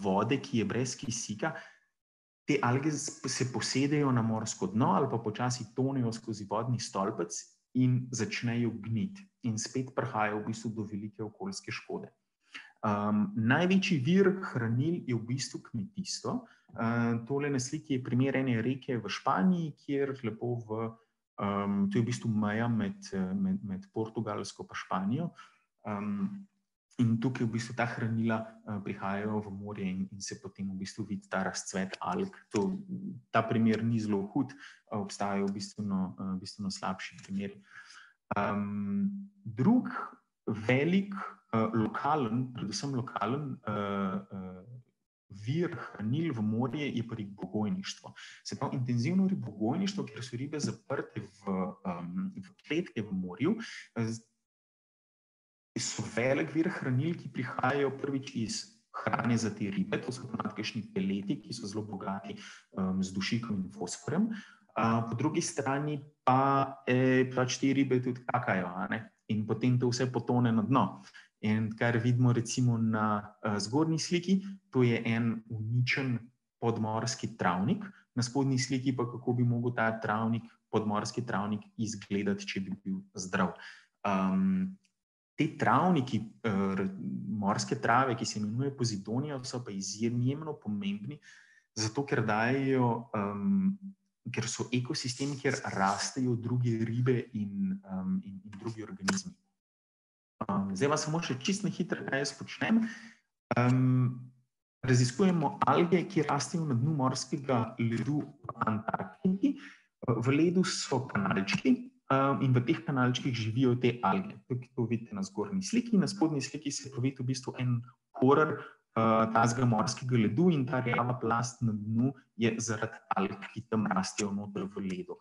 vode, ki je brez kisika. Te alge se posedejo na morsko dno ali pa počasi tonejo skozi vodni stolpec in začnejo gniti. In spet prihaja v bistvu do velike okoljske škode. Največji vir hranil je v bistvu kmetijstvo. Tole na sliki je primer ene reke v Španiji, kjer lepo to je v bistvu meja med Portugalsko pa Španijo. In tukaj v bistvu ta hranila prihajajo v morje in se potem v bistvu vidi ta razcvet alg. Ta primer ni zelo hud, obstajajo bistveno slabši primeri. Drug velik predvsem lokalen vir hranil v morje je pa ribogojništvo. Se pravi, intenzivno ribogojništvo, kjer so ribe zaprte v kletke v morju, so velik vir hranil, ki prihajajo prvič iz hrane za te ribe, to so kakšni peleti, ki so zelo bogati z dušikom in fosforjem. Po drugi strani pa pač te ribe tudi kakajo, in potem to vse potone na dno. In kar vidimo recimo na zgornji sliki, to je en uničen podmorski travnik, na spodnji sliki pa kako bi mogel ta podmorski travnik izgledati, če bi bil zdrav. Te travniki, morske trave, ki se imenuje Posidonia, so pa izjemno pomembni, zato ker ker so ekosistemi, kjer rastejo druge ribe in drugi organizmi. Zdaj pa samo še čisto na hitro, kaj jaz počnem. Raziskujemo alge, ki rastejo na dnu morskega ledu v Antarktiki. V ledu so kanalčki in v teh kanalčkih živijo te alge. Tukaj to vidite na zgornji sliki, na spodnji sliki se pa vidi v bistvu en korer tazga morskega ledu in ta rjava plast na dnu je zaradi alg, ki tam rastejo noter v ledu.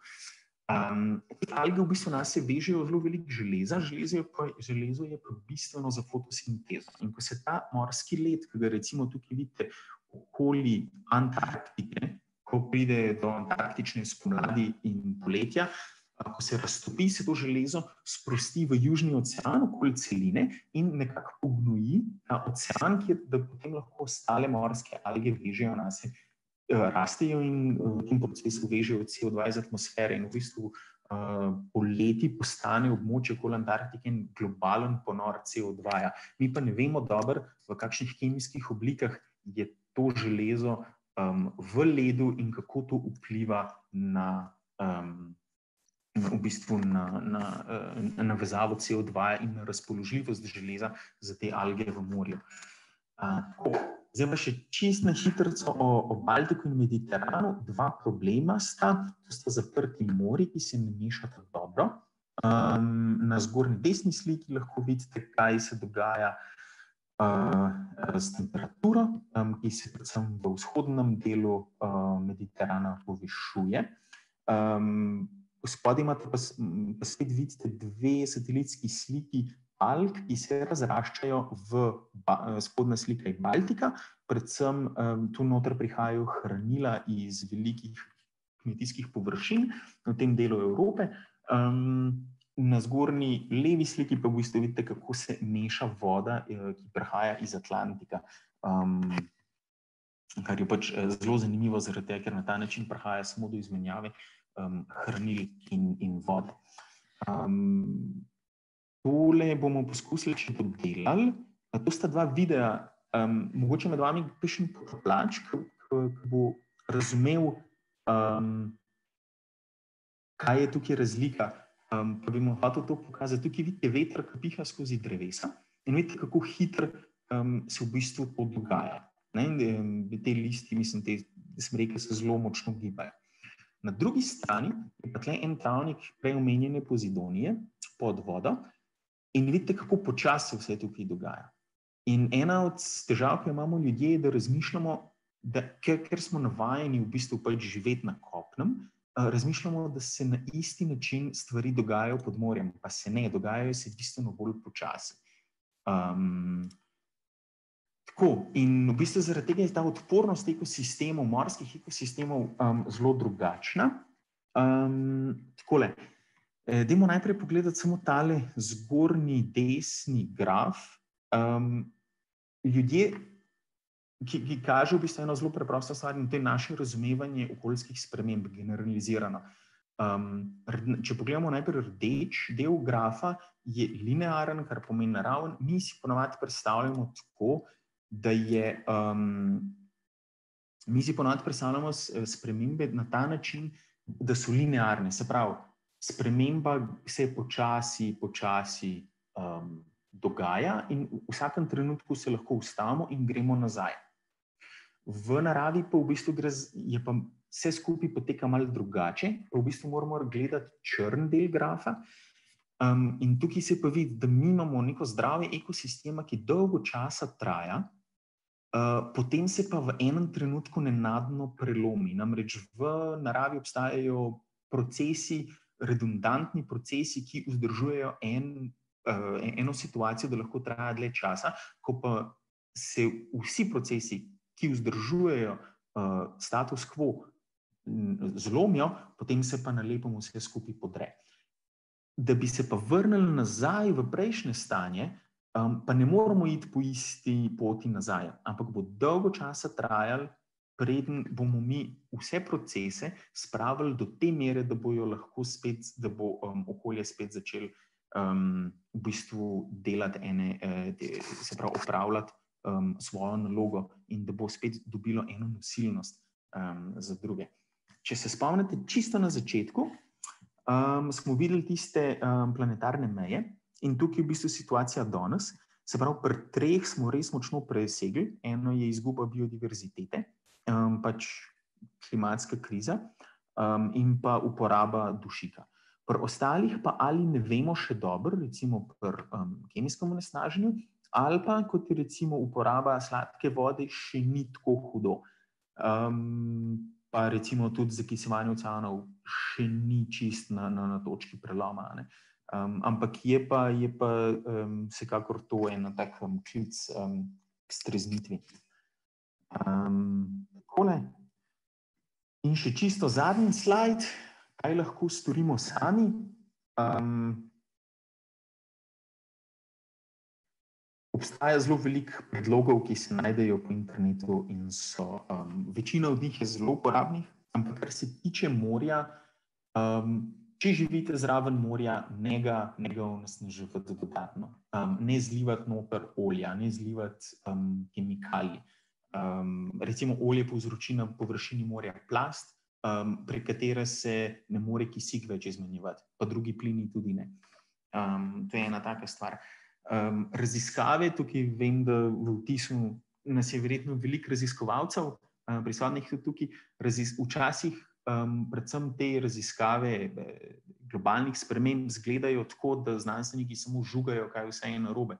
Te alge v bistvu nase vežejo zelo veliko železa, železo je pa bistveno za fotosintezo. In ko se ta morski led, ki ga recimo tukaj vidite okoli Antarktike, ko pride do antarktične spomladi in poletja, ko se raztopi, se to železo sprosti v Južni ocean okoli celine in nekako pognoji ta ocean, kjer da potem lahko ostale morske alge vežejo nase, rastejo in v tem procesu vežejo CO2 iz atmosfere in v bistvu poleti postane območje okoli Antarktike in globalen ponor CO2. Mi pa ne vemo dobro, v kakšnih kemijskih oblikah je to železo v ledu in kako to vpliva na v bistvu na vezavo CO2 in na razpoložljivost železa za te alge v morju. Zdaj pa še čisto na hitrico o Baltiku in Mediteranu. Dva problema sta, to sta zaprti morji, ki se ne mešata dobro. Na zgornji desni sliki lahko vidite, kaj se dogaja s temperaturo, ki se predvsem v vzhodnem delu Mediterana povišuje. Spodaj imate pa spet vidite dve satelitski sliki alg, ki se razraščajo spodnja slika je Baltika, predvsem tu noter prihajajo hranila iz velikih kmetijskih površin v tem delu Evrope. Na zgornji levi sliki pa v bistvu vidite, kako se meša voda, ki prihaja iz Atlantika, kar je pač zelo zanimivo zaradi tega, ker na ta način prihaja samo do izmenjave hranil in vode. Tole bomo poskusili še dodelali. To sta dva videa, mogoče med vami kakšen potoplač, ki bo razumel, kaj je tukaj razlika. Pa bi mu hotel to pokazati. Tukaj vidite veter, ki piha skozi drevesa in vidite, kako hitro se v bistvu to dogaja. Te listi, mislim, sem rekel, se zelo močno gibajo. Na drugi strani je pa tle en travnik prej omenjene Posidonije pod vodo in vidite, kako počasi vse tukaj dogaja. In ena od težav, ki imamo ljudje, je, da razmišljamo, ker smo navajeni v bistvu pač živeti na kopnem, razmišljamo, da se na isti način stvari dogajajo pod morjem, pa se ne, dogajajo se bistveno bolj počasi. Tako, in v bistvu zaradi tega je ta odpornost ekosistemov, morskih ekosistemov zelo drugačna. Takole, dajmo najprej pogledati samo tale zgornji desni graf. Ljudje, ki kaže v bistvu eno zelo preprosto stvar, in to je naše razumevanje okoljskih sprememb, generalizirano. Če pogledamo najprej rdeč del grafa, je linearen, kar pomeni naraven. Mi si ponavadi predstavljamo tako, da je, mi si ponavadi predstavljamo spremembe na ta način, da so linearne, se pravi, sprememba se počasi dogaja in v vsakem trenutku se lahko ustavimo in gremo nazaj. V naravi pa v bistvu je pa vse skupaj poteka malo drugače, pa v bistvu moramo gledati črn del grafa. In tukaj se pa vidi, da mi imamo neko zdrave ekosistema, ki dolgo časa traja, potem se pa v enem trenutku nenadno prelomi. Namreč v naravi obstajajo procesi, redundantni procesi, ki vzdržujejo eno situacijo, da lahko traja dlje časa, ko pa se vsi procesi, ki vzdržujejo status quo, zlomijo, potem se pa na lepem vse skupaj podre. Da bi se pa vrnili nazaj v prejšnje stanje, pa ne moramo iti po isti poti nazaj, ampak bo dolgo časa trajalo, preden bomo mi vse procese spravili do te mere, da bojo lahko spet, da bo okolje spet začelo v bistvu delati se pravi opravljati svojo nalogo in da bo spet dobilo eno nosilnost za druge. Če se spomnite čisto na začetku, smo videli tiste planetarne meje in tukaj je v bistvu situacija danes. Se pravi, pri 3 smo res močno presegli. Eno je izguba biodiverzitete, pač klimatska kriza in pa uporaba dušika. Pri ostalih pa ali ne vemo še dobro, recimo pri kemijskem onesnaženju, ali pa kot je recimo uporaba sladke vode še ni tako hudo. Pa recimo tudi zakisovanje oceanov še ni čist na točki preloma. Ampak je pa vsekakor to en tak klic k streznitvi. Takole. In še čisto zadnji slajd, kaj lahko storimo sami. Obstaja zelo veliko predlogov, ki se najdejo po internetu in so, večina od njih je zelo uporabnih, ampak kar se tiče morja, če živite zraven morja, ne ga onesnaževati dodatno. Ne zlivati noter olja, ne zlivati kemikalij. Recimo olje povzroči na površini morja plast, prek katere se ne more kisik več izmenjevati, pa drugi plini tudi ne. To je ena taka stvar. Raziskave, tukaj vem, da v vtisu nas je verjetno veliko raziskovalcev, prisotnih tudi tukaj, včasih predvsem te raziskave globalnih sprememb izgledajo tako, da znanstveniki samo žugajo, kaj vse je narobe.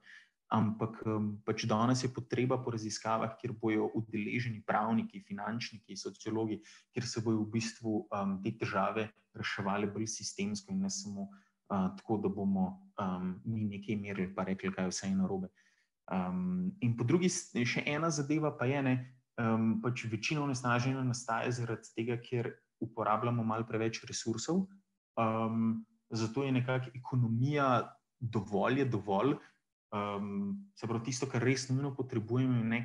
Ampak pač danes je potreba po raziskavah, kjer bojo udeleženi pravniki, finančniki, sociologi, kjer se bojo v bistvu te težave reševali bolj sistemsko in ne samo tako, da bomo mi nekaj merili pa rekli, kaj vse je narobe. In po drugi še ena zadeva pa je, pač večina onesnaženja nastaja zaradi tega, ker uporabljamo malo preveč resursov, zato je nekako ekonomija dovolj je dovolj, se pravi tisto, kar res nujno potrebujemo in ne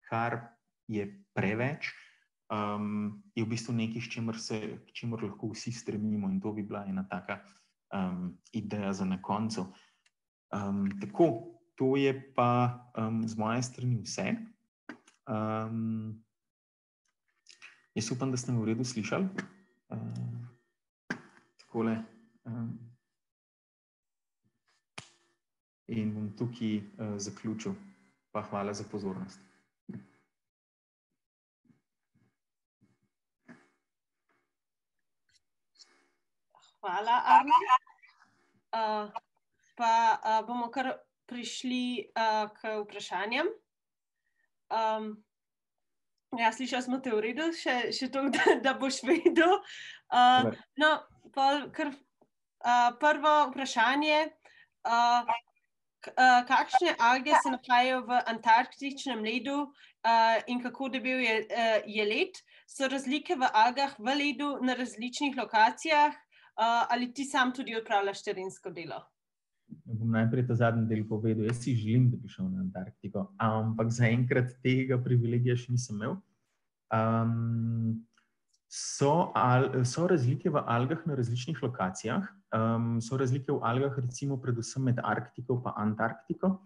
kar je preveč, je v bistvu nekaj, k čemur lahko vsi stremimo in to bi bila ena taka ideja za na koncu. Tako, to je pa z moje strani vse. Jaz upam, da ste me v redu slišali. Takole. In bom tukaj zaključil. Pa hvala za pozornost. Hvala, Arne. Pa bomo kar prišli k vprašanjem. Ja, slišali smo te v redu, še to, da boš vedel. No, prvo vprašanje. Kakšne alge se nahajajo v antarktičnem ledu in kako debel je led? So razlike v algah v ledu na različnih lokacijah ali ti sam tudi opravljaš terensko delo? Bom najprej ta zadnji del povedal. Jaz si želim, da bi šel na Antarktiko, ampak zaenkrat tega privilegija še nisem imel. So razlike v algah na različnih lokacijah. So razlike v algah recimo predvsem med Arktiko pa Antarktiko.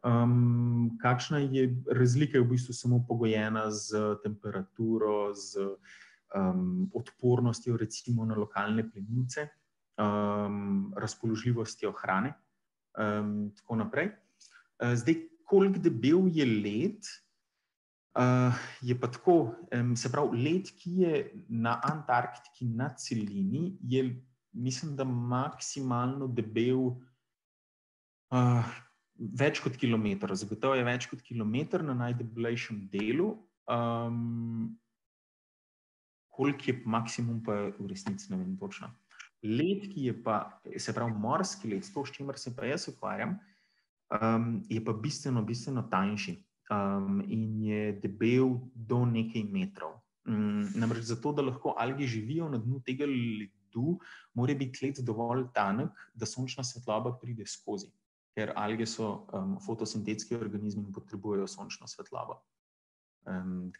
Kakšna je razlika, je v bistvu samo pogojena z temperaturo, z odpornostjo recimo na lokalne plenilce, razpoložljivostjo hrane, tako naprej. Zdaj, koliko debel je led, je pa tako, se pravi, led, ki je na Antarktiki na celini, je, mislim, da maksimalno debel več kot kilometer. Zagotovo je več kot kilometer na najdebelejšem delu. Koliko je maksimum, pa v resnici ne vem točno. Led, ki je pa, se pravi, morski led, to, s čimer se pa jaz ukvarjam, je pa bistveno tanjši in je debel do nekaj metrov. Namreč zato, da lahko alge živijo na dnu tega ledu, mora biti led dovolj tanek, da sončna svetloba pride skozi. Ker alge so fotosintetski organizmi in potrebujejo sončno svetlobo.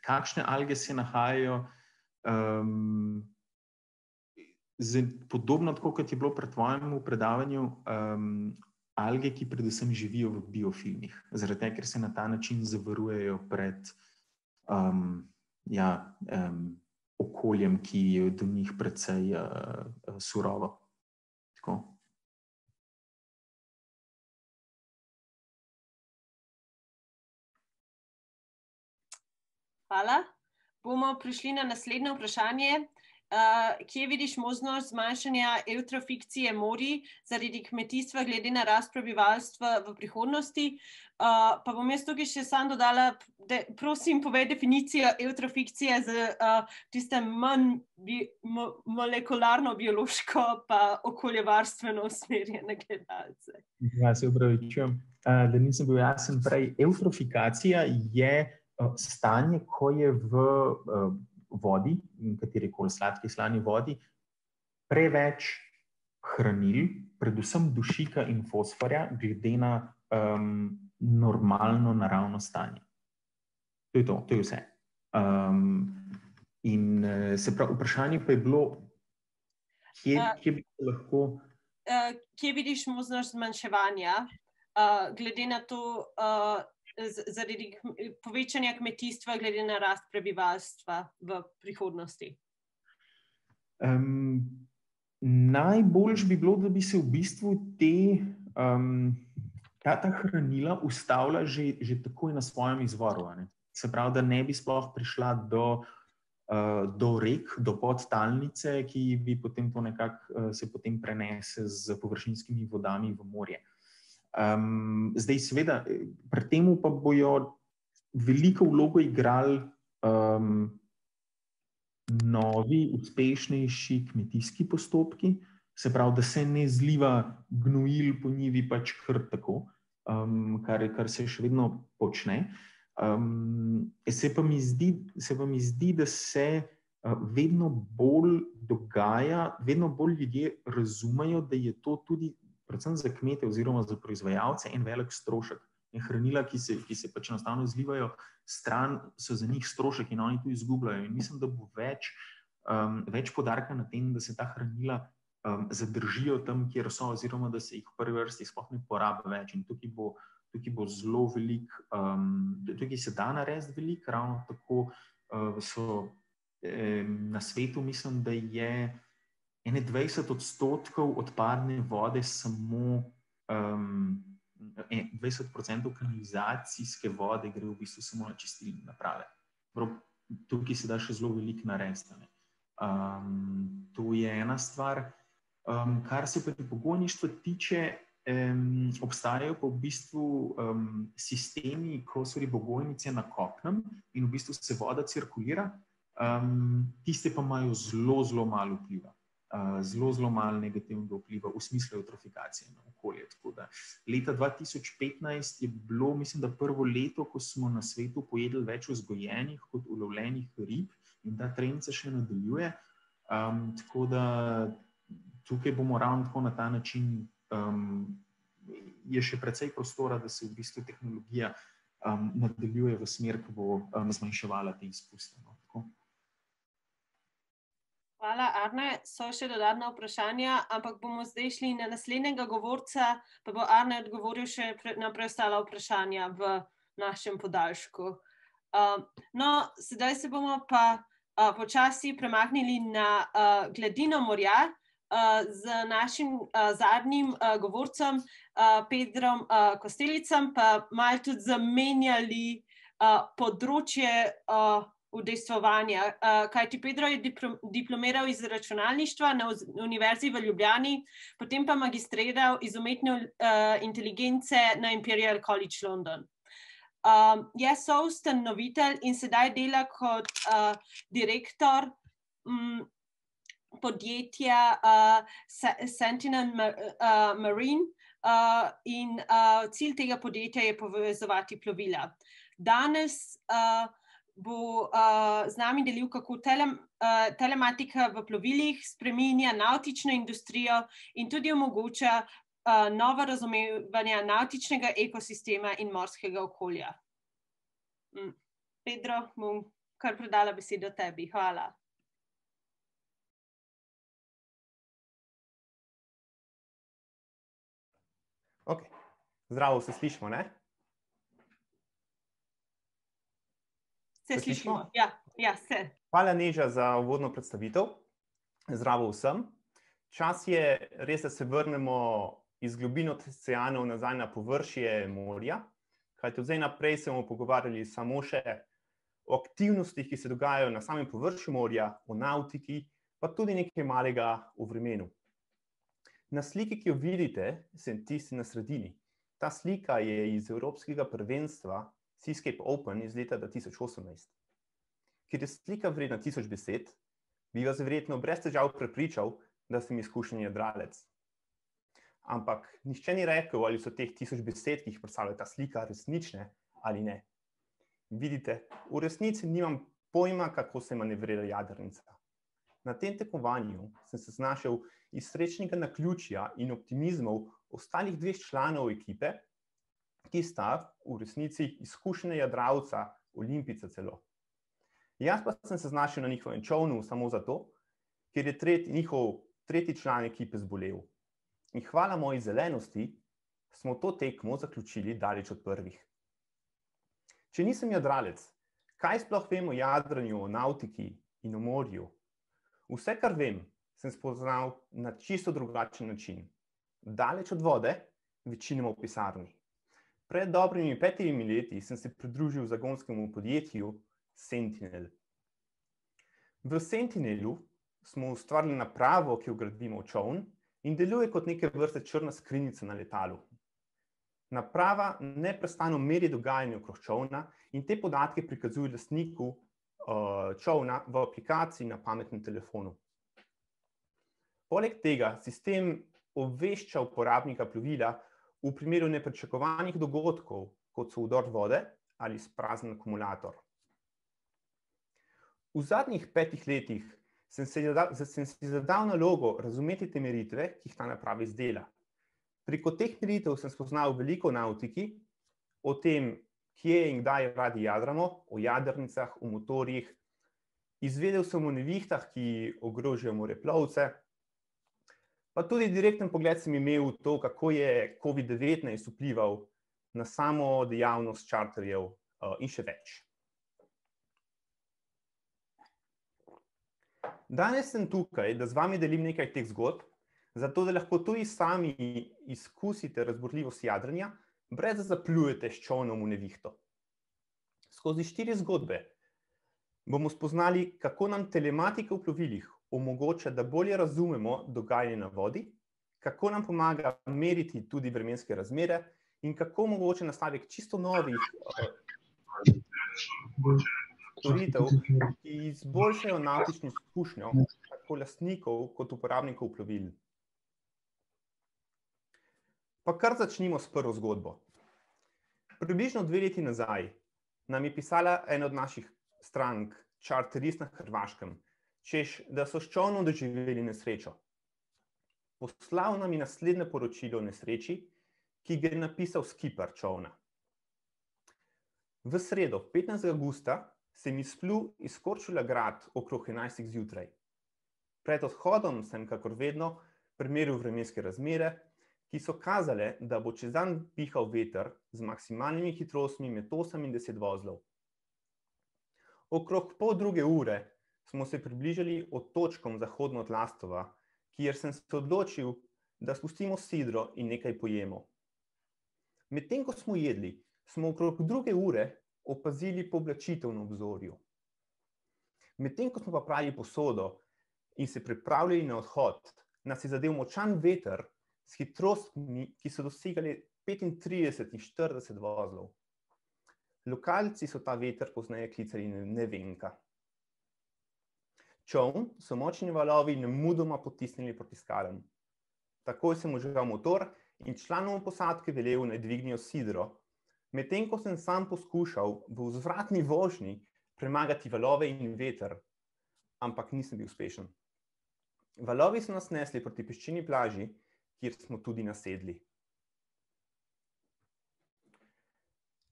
Kakšne alge se nahajajo? Podobno tako, kot je bilo pri tvojem predavanju, alge, ki predvsem živijo v biofilmih, zaradi tega, ker se na ta način zavarujejo pred okoljem, ki je do njih precej surovo. Tako. Hvala. Bomo prišli na naslednje vprašanje. Kje vidiš možnost zmanjšanja eutrofikcije morij zaradi kmetijstva glede na rast prebivalstva v prihodnosti? Pa bom jaz tukaj še sam dodala, da prosim povej definicijo eutrofikcije za tiste manj molekularno, biološko pa okoljevarstveno usmerjene gledalce. Ja, se opravičujem, da nisem bil jasen prej. Eutrofikacija je stanje, ko je v vodi, katerikoli sladki slani vodi, preveč hranil, predvsem dušika in fosforja, glede na normalno naravno stanje. To je to, to je vse. In se pravi, vprašanje pa je bilo, kje bi se lahko... Kje vidiš možnost zmanjševanja, glede na to, zaradi povečanja kmetijstva glede na rast prebivalstva v prihodnosti? Najboljš bi bilo, da bi se v bistvu ta hranila ustavila že takoj na svojem izvoru. Se pravi, da ne bi sploh prišla do rek, do podtalnice, ki bi potem to nekako se potem prenese z površinskimi vodami v morje. Zdaj, seveda, pri temu pa bojo veliko vlogo igrali novi, uspešnejši kmetijski postopki, se pravi, da se ne zliva gnojil po njivi pač kar tako, kar se še vedno počne. Se pa mi zdi, da se vedno bolj dogaja, vedno bolj ljudje razumejo, da je to tudi predvsem za kmete oziroma za proizvajalce en velik strošek. Hranila, ki se pač enostavno zlivajo stran, so za njih strošek in oni to izgubljajo. In mislim, da bo več poudarka na tem, da se ta hranila zadržijo tam, kjer so, oziroma da se jih v prvi vrsti sploh ne porabi več. In tukaj bo zelo velik, tukaj se da narediti veliko, ravno tako so na svetu, mislim, da je 20% odpadne vode samo 20% kanalizacijske vode gre v bistvu samo na čistilne naprave. Tukaj se da še zelo veliko narediti. To je ena stvar. Kar se pa pogojništva tiče, obstajajo pa v bistvu sistemi, ko so ribogojnice na kopnem in v bistvu se voda cirkulira, tiste pa imajo zelo malo vpliva. Zelo malo negativnega vpliva v smislu eutrofikacije na okolje. Tako da leta 2015 je bilo, mislim, da prvo leto, ko smo na svetu pojedli več vzgojenih kot ulovljenih rib in ta trend se še nadaljuje. Tako da tukaj bomo ravno tako na ta način, je še precej prostora, da se v bistvu tehnologija nadaljuje v smer, ki bo zmanjševala te izpuste. Hvala, Arne. So še dodatna vprašanja, ampak bomo zdaj šli na naslednjega govorca, pa bo Arne odgovoril še na preostala vprašanja v našem podaljšku. No, sedaj se bomo pa počasi premaknili na gladino morja. z našim zadnjim govorcem, Pedrom Kostelicem, pa malo tudi zamenjali področje udejstvovanja. Kajti Pedro je diplomiral iz računalništva na Univerzi v Ljubljani, potem pa magistriral iz umetne inteligence na Imperial College London. Je soustanovitelj in sedaj dela kot direktor podjetja Sentinel Marine in cilj tega podjetja je povezovati plovila. Danes bo z nami delil, kako telematika v plovilih spreminja navtično industrijo in tudi omogoča novo razumevanje navtičnega ekosistema in morskega okolja. Pedro, bom kar predala besedo tebi. Hvala. Ok, zdravo, se slišimo, ne? Se slišimo? Ja, se. Hvala, Neža, za uvodno predstavitev. Zdravo vsem. Čas je res, da se vrnemo iz globin oceanov nazaj na površje morja, kajti od zdaj naprej se bomo pogovarjali samo še o aktivnostih, ki se dogajajo na samem površju morja, o nautiki, pa tudi nekaj malega o vremenu. Na sliki, ki jo vidite, sem tisti na sredini. Ta slika je iz Evropskega prvenstva Seascape Open iz leta 2018. Ker je slika vredna 1000 besed, bi vas verjetno brez težav prepričal, da sem izkušen jadralec. Ampak nihče ni rekel, ali so teh 1000 besed, ki jih predstavlja ta slika, resnične ali ne. Vidite, v resnici nimam pojma, kako se manevrira jadrnica. Na tem tekmovanju sem se znašel iz srečnega naključja in optimizmov ostalih 2 članov ekipe, ki sta v resnici izkušenega jadralca, olimpijca celo. Jaz pa sem se znašel na njihovem čolnu samo zato, ker je njihov tretji član ekipe zbolel. In hvala moji zelenosti, smo to tekmo zaključili daleč od prvih. Če nisem jadralec, kaj sploh vem o jadranju, o nautiki in o morju? Vse, kar vem, sem spoznal na čisto drugačen način. Daleč od vode, večinoma v pisarni. Pred dobrimi 5 leti sem se pridružil zagonskemu podjetju Sentinel. V Sentinelu smo ustvarili napravo, ki jo vgradimo v čoln in deluje kot neke vrste črna skrinjica na letalu. Naprava neprestano meri dogajanje okrog čolna in te podatke prikazuje lastniku čolna v aplikaciji na pametnem telefonu. Poleg tega sistem obvešča uporabnika plovila v primeru nepričakovanih dogodkov, kot so vdor vode ali sprazen akumulator. V zadnjih 5 letih sem si zadal nalogo razumeti te meritve, ki jih ta naprava izdela. Preko teh meritev sem spoznal veliko o nautiki, o tem, kje in kdaj radi jadramo, o jadrnicah, o motorjih. Izvedel sem o nevihtah, ki ogrožajo moreplovce, pa tudi direkten pogled sem imel v to, kako je COVID-19 vplival na samo dejavnost čarterjev in še več. Danes sem tukaj, da z vami delim nekaj teh zgodb, zato da lahko tudi sami izkusite razburljivost jadranja, brez da zaplujete s čolnom v nevihto. Skozi 4 zgodbe bomo spoznali, kako nam telematika v plovilih omogoča, da bolje razumemo dogajanje na vodi, kako nam pomaga meriti tudi vremenske razmere in kako omogoča nastavek čisto novih storitev, ki izboljšajo navtično izkušnjo tako lastnikov kot uporabnikov plovil. Pa kar začnimo s prvo zgodbo. Približno 2 leti nazaj nam je pisala ena od naših strank, čarterist na Hrvaškem, češ, da so s čolnom doživeli nesrečo. Poslal nam je naslednje poročilo o nesreči, ki ga je napisal skipper čolna. V sredo, 15. avgusta, sem izplul iz Korčula grad okrog 11. zjutraj. Pred odhodom sem, kakor vedno, premeril vremenske razmere, ki so kazale, da bo čez dan pihal veter z maksimalnimi hitrostmi med 8 in 10 vozlov. Okrog 1:30 ure smo se približali otočkom zahodno od Lastova, kjer sem se odločil, da spustimo sidro in nekaj pojemo. Medtem ko smo jedli, smo okrog 2 ure opazili pooblačitev na obzorju. Medtem ko smo pa prali posodo in se pripravljali na odhod, nas je zadel močan veter s hitrostmi, ki so dosegali 35 in 40 vozlov. Lokalci so ta veter pozneje klicali nevenka. Čoln so močni valovi nemudoma potisnili proti skalam. Takoj sem vžgal motor in članom posadke velel, naj dvignijo sidro, medtem ko sem sam poskušal v vzvratni vožnji premagati valove in veter, ampak nisem bil uspešen. Valovi so nas nesli proti peščeni plaži, kjer smo tudi nasedli.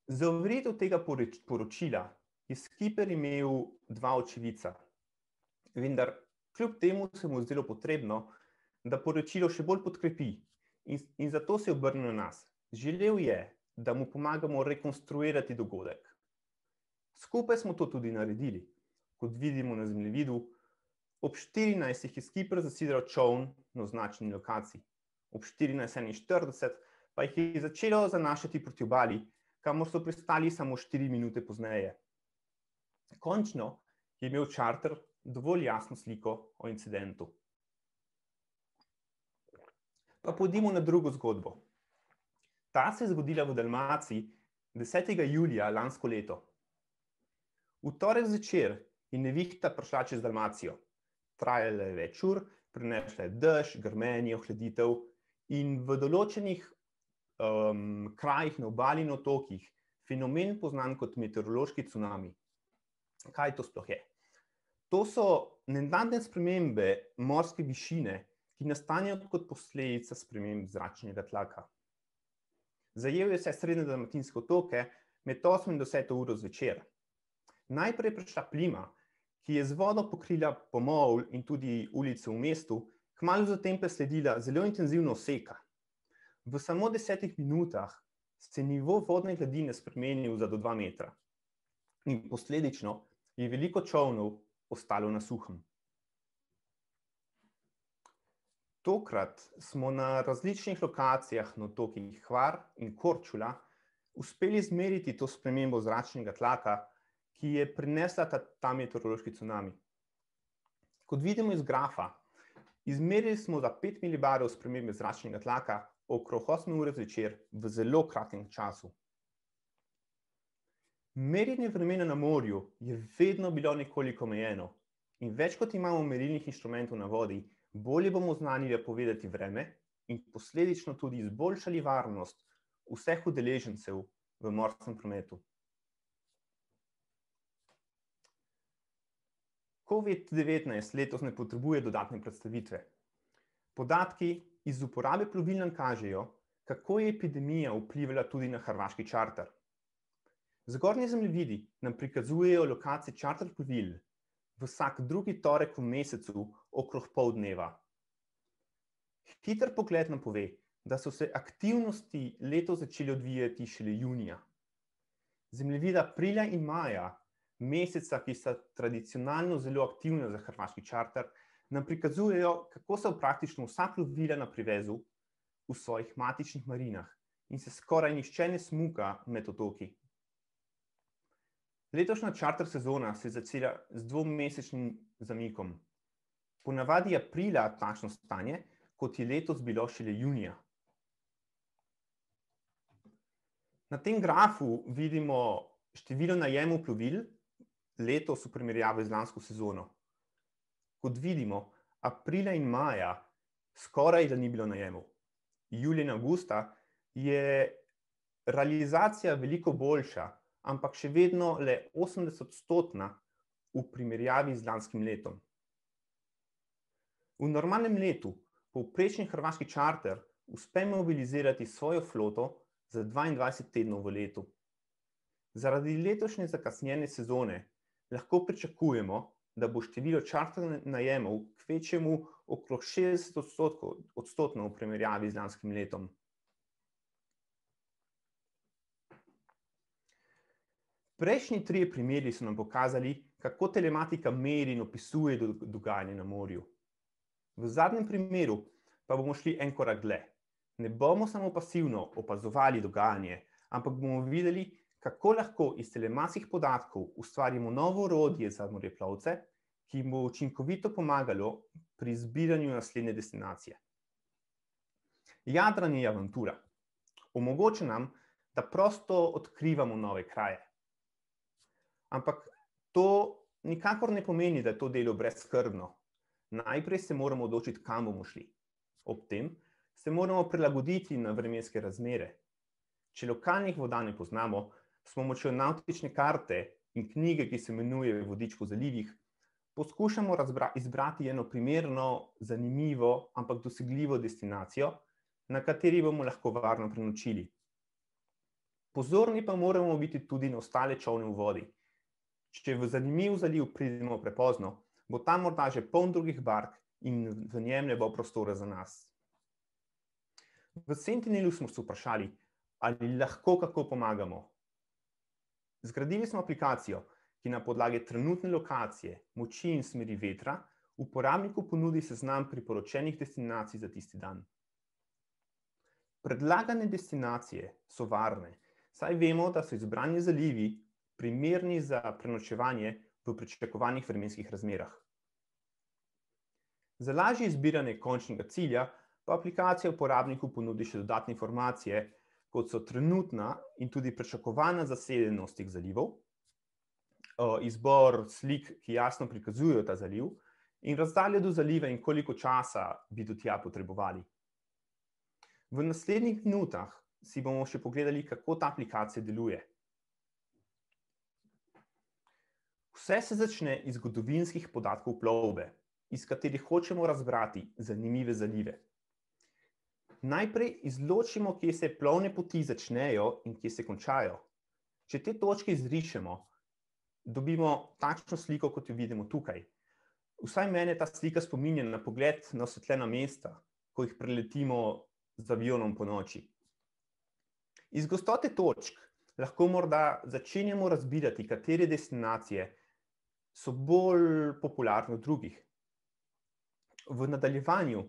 Za overitev tega poročila je skipper imel 2 očividca, vendar kljub temu se mu zdelo potrebno, da poročilo še bolj podkrepi in zato se je obrnil na nas. Želel je, da mu pomagamo rekonstruirati dogodek. Skupaj smo to tudi naredili. Kot vidimo na zemljevidu, ob 14 je skipper zasidral čoln na označeni lokaciji. Ob 14:41 pa jih je začelo zanašati proti obali, kamor so pristali samo 4 minute pozneje. Končno je imel čarter dovolj jasno sliko o incidentu. Pa pojdimo na drugo zgodbo. Ta se je zgodila v Dalmaciji 10. julija lansko leto. V torek zvečer je nevihta prišla čez Dalmacijo. Trajala je več ur, prinesla je dež, grmenje, ohladitev in v določenih krajih na obali in otokih fenomen poznan kot meteorološki cunami. Kaj to sploh je? To so nenadne spremembe morske višine, ki nastanejo kot posledica sprememb zračnega tlaka. Zajel je vse srednje dalmatinske otoke med 8 in 10 uro zvečer. Najprej je prišla plima, ki je z vodo pokrila pomol in tudi ulice v mestu, kmalu zatem pa je sledila zelo intenzivna oseka. V samo 10 minutah se nivo vodne gladine spremenil za do 2 metra in posledično je veliko čolnov ostalo na suhem. Tokrat smo na različnih lokacijah na otokih Hvar in Korčula uspeli izmeriti to spremembo zračnega tlaka, ki je prinesla ta meteorološki cunami. Kot vidimo iz grafa, izmerili smo za 5 milibarov spremembe zračnega tlaka okrog 8 ure zvečer v zelo kratkem času. Merjenje vremena na morju je vedno bilo nekoliko omejeno in več kot imamo merilnih inštrumentov na vodi, bolje bomo znali povedati vreme in posledično tudi izboljšali varnost vseh udeležencev v morskem prometu. COVID-19 letos ne potrebuje dodatne predstavitve. Podatki iz uporabe plovil nam kažejo, kako je epidemija vplivala tudi na hrvaški čarter. Zgornji zemljevidi nam prikazujejo lokacije čarter plovil vsak drugi torek v mesecu okrog pol dneva. Hiter pogled nam pove, da so se aktivnosti letos začele odvijati šele junija. Zemljevida aprila in maja, meseca, ki sta tradicionalno zelo aktivna za hrvaški čarter, nam prikazujejo, kako so praktično vsa plovila na privezu v svojih matičnih marinah in se skoraj nihče ne smuka med otoki. Letošnja čarter sezona se je začela z 2-mesečnim zamikom. Ponavadi aprila takšno stanje, kot je letos bilo šele junija. Na tem grafu vidimo število najemov plovil letos v primerjavi z lansko sezono. Kot vidimo, aprila in maja skoraj da ni bilo najemov. Julija in avgusta je realizacija veliko boljša, ampak še vedno le 80% v primerjavi z lanskim letom. V normalnem letu povprečni hrvaški čarter uspe mobilizirati svojo floto za 22 tednov v letu. Zaradi letošnje zakasnjene sezone lahko pričakujemo, da bo število čarter najemov kvečjemu okrog 60% v primerjavi z lanskim letom. Prejšnji 3 primeri so nam pokazali, kako telematika meri in opisuje dogajanje na morju. V zadnjem primeru pa bomo šli en korak dlje. Ne bomo samo pasivno opazovali dogajanje, ampak bomo videli, kako lahko iz telematskih podatkov ustvarimo novo orodje za moreplovce, ki jim bo učinkovito pomagalo pri izbiranju naslednje destinacije. Jadranje je avantura. Omogoča nam, da prosto odkrivamo nove kraje. Ampak to nikakor ne pomeni, da je to delo brezskrbno. Najprej se moramo odločiti, kam bomo šli. Ob tem se moramo prilagoditi na vremenske razmere. Če lokalnih voda ne poznamo, s pomočjo navtične karte in knjige, ki se imenuje Vodič po zalivih, poskušamo izbrati eno primerno, zanimivo, ampak dosegljivo destinacijo, na kateri bomo lahko varno prenočili. Pozorni pa moramo biti tudi na ostale čolne v vodi. Če v zanimiv zaliv pridemo prepozno, bo tam morda že poln drugih bark in v njem ne bo prostora za nas. V Sentinelu smo se vprašali, ali lahko kako pomagamo. Zgradili smo aplikacijo, ki na podlagi trenutne lokacije, moči in smeri vetra uporabniku ponudi seznam priporočenih destinacij za tisti dan. Predlagane destinacije so varne, saj vemo, da so izbrani zalivi primerni za prenočevanje v pričakovanih vremenskih razmerah. Za lažje izbiranje končnega cilja pa aplikacija uporabniku ponudi še dodatne informacije, kot so trenutna in tudi pričakovana zasedenost teh zalivov, izbor slik, ki jasno prikazujejo ta zaliv, in razdaljo do zaliva in koliko časa bi do tja potrebovali. V naslednjih minutah si bomo še pogledali, kako ta aplikacija deluje. Vse se začne iz zgodovinskih podatkov plovbe, iz katerih hočemo razbrati zanimive zalive. Najprej izločimo, kje se plovne poti začnejo in kje se končajo. Če te točke izrišemo, dobimo takšno sliko, kot jo vidimo tukaj. Vsaj mene ta slika spominja na pogled na osvetljena mesta, ko jih preletimo z avionom po noči. Iz gostote točk lahko morda začenjamo razbirati, katere destinacije so bolj popularne od drugih. V nadaljevanju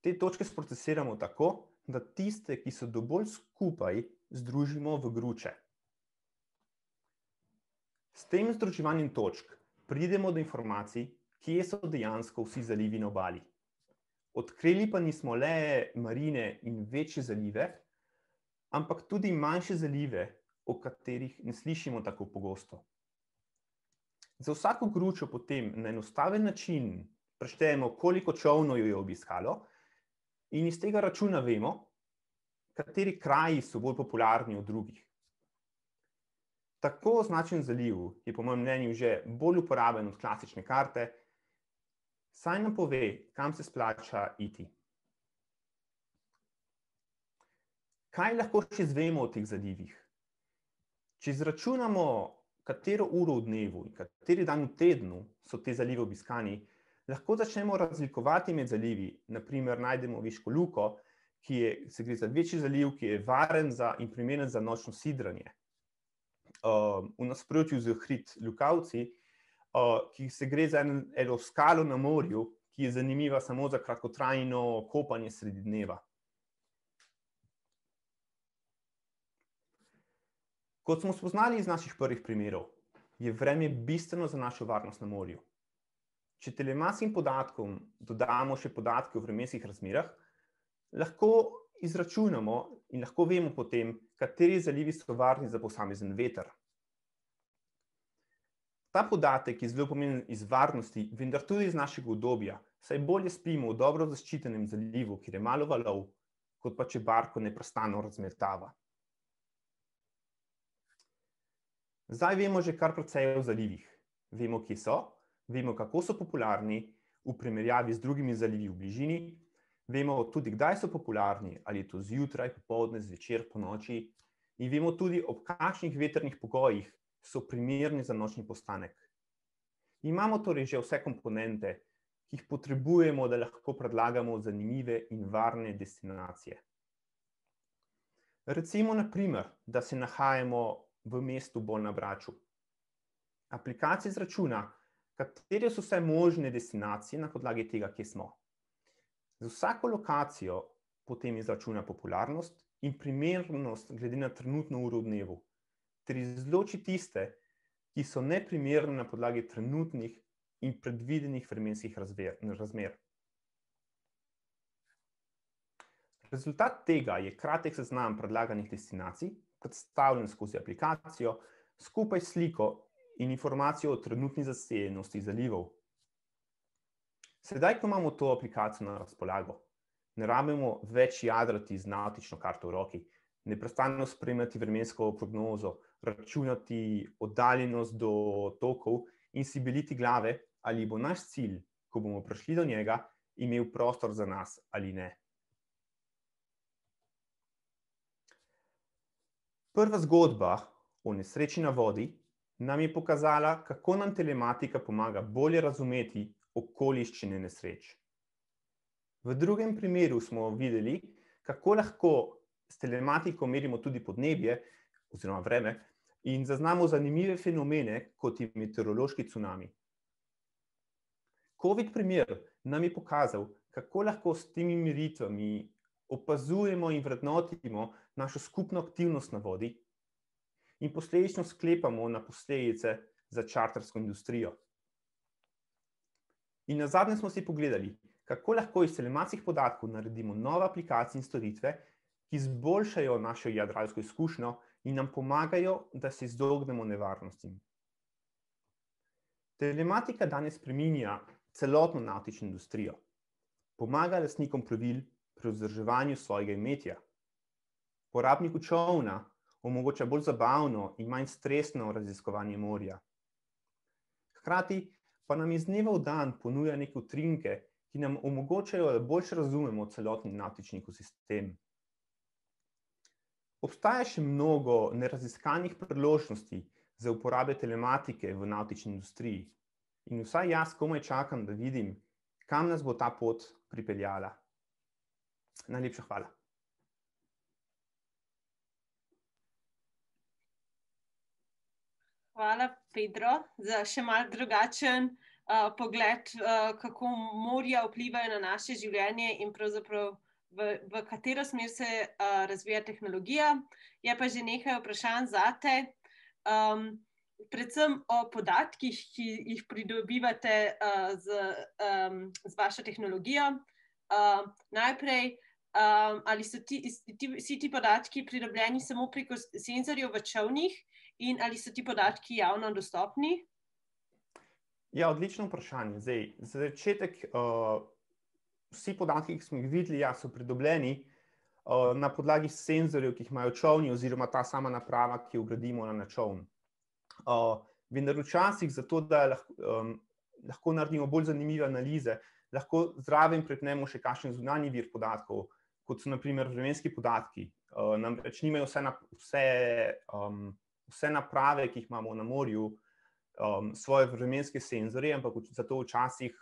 te točke sprocesiramo tako, da tiste, ki so dovolj skupaj, združimo v gruče. S tem združevanjem točk pridemo do informacij, kje so dejansko vsi zalivi na obali. Odkrili pa nismo le marine in večje zalive, ampak tudi manjše zalive, o katerih ne slišimo tako pogosto. Za vsako gručo potem na enostaven način preštejemo, koliko čolnov jo je obiskalo, in iz tega računa vemo, kateri kraji so bolj popularni od drugih. Tako označen zaliv je po mojem mnenju že bolj uporaben od klasične karte, saj nam pove, kam se splača iti. Kaj lahko še izvemo o teh zalivih? Če izračunamo, katero uro v dnevu in kateri dan v tednu so te zalive obiskani, lahko začnemo razlikovati med zalivi. Na primer, najdemo Viško luko, se gre za večji zaliv, ki je varen in primeren za nočno sidranje. V nasprotju z Hrid Lukavci, ki se gre za eno skalo na morju, ki je zanimiva samo za kratkotrajno kopanje sredi dneva. Kot smo spoznali iz naših prvih primerov, je vreme bistveno za našo varnost na morju. Če telematskim podatkom dodamo še podatke o vremenskih razmerah, lahko izračunamo in lahko vemo potem, kateri zalivi so varni za posamezen veter. Ta podatek je zelo pomemben iz varnosti, vendar tudi iz našega udobja, saj bolje spimo v dobro zaščitenem zalivu, kjer je malo valov, kot pa če barko neprestano razmetava. Zdaj vemo že kar precej o zalivih. Vemo, kje so, vemo, kako so popularni v primerjavi z drugimi zalivi v bližini, vemo tudi, kdaj so popularni, ali je to zjutraj, popoldne, zvečer, ponoči, in vemo tudi, ob kakšnih vetrnih pogojih so primerni za nočni postanek. Imamo torej že vse komponente, ki jih potrebujemo, da lahko predlagamo zanimive in varne destinacije. Recimo, na primer, da se nahajamo v mestu bolj na Braču. Aplikacija izračuna, katere so vse možne destinacije na podlagi tega, kje smo. Za vsako lokacijo potem izračuna popularnost in primernost glede na trenutno uro v dnevu, ter izloči tiste, ki so neprimerne na podlagi trenutnih in predvidenih vremenskih razmer. Rezultat tega je kratek seznam predlaganih destinacij, predstavljen skozi aplikacijo, skupaj s sliko in informacijo o trenutni zasedenosti zalivov. Sedaj, ko imamo to aplikacijo na razpolago, ne rabimo več jadrati z navtično karto v roki, neprestano spremljati vremensko prognozo, računati oddaljenost do tokov in si beliti glave, ali bo naš cilj, ko bomo prišli do njega, imel prostor za nas ali ne. Prva zgodba o nesreči na vodi nam je pokazala, kako nam telematika pomaga bolje razumeti okoliščine nesreč. V drugem primeru smo videli, kako lahko s telematiko merimo tudi podnebje oziroma vreme in zaznamo zanimive fenomene, kot je meteorološki cunami. COVID primer nam je pokazal, kako lahko s temi meritvami opazujemo in vrednotimo našo skupno aktivnost na vodi in posledično sklepamo na posledice za čartersko industrijo. In nazadnje smo si pogledali, kako lahko iz telematskih podatkov naredimo nove aplikacije in storitve, ki izboljšajo našo jadralsko izkušnjo in nam pomagajo, da se izognemo nevarnostim. Telematika danes spreminja celotno navtično industrijo. Pomaga lastnikom plovil pri vzdrževanju svojega imetja. Porabniku čolna omogoča bolj zabavno in manj stresno raziskovanje morja. Hkrati pa nam iz dneva v dan ponuja neke utrinke, ki nam omogočajo, da boljše razumemo celotni navtični ekosistem. Obstaja še mnogo neraziskanih priložnosti za uporabe telematike v navtični industriji in vsaj jaz komaj čakam, da vidim, kam nas bo ta pot pripeljala. Najlepša hvala. Hvala, Pedro, za še malo drugačen pogled, kako morja vplivajo na naše življenje in pravzaprav v katero smer se razvija tehnologija. Je pa že nekaj vprašanj zate, predvsem o podatkih, ki jih pridobivate z vašo tehnologijo. Najprej, ali so vsi ti podatki pridobljeni samo preko senzorjev v čolnih in ali so ti podatki javno dostopni? Ja, odlično vprašanje. Zdaj, za začetek, vsi podatki, ki smo jih videli, so pridobljeni na podlagi senzorjev, ki jih imajo čolni oziroma ta sama naprava, ki jo vgradimo na čoln. Vendar včasih zato, da lahko naredimo bolj zanimive analize, lahko zraven pripnemo še kakšen zunanji vir podatkov, kot so na primer vremenski podatki. Namreč nimajo vse naprave, ki jih imamo na morju, svoje vremenske senzorje, ampak zato včasih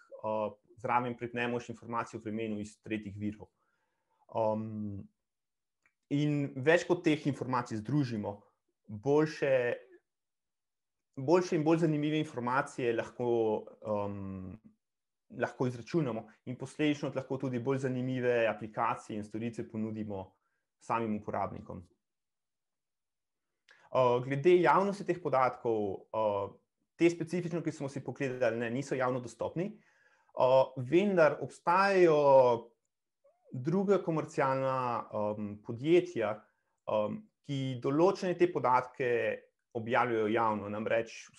zraven pripnemo še informacijo o vremenu iz tretjih virov. In več kot teh informacij združimo, boljše in bolj zanimive informacije lahko izračunamo in posledično lahko tudi bolj zanimive aplikacije in storitve ponudimo samim uporabnikom. Glede javnosti teh podatkov, te specifično, ki smo si pogledali, niso javno dostopni, vendar obstajajo druga komercialna podjetja, ki določene te podatke objavljajo javno. Namreč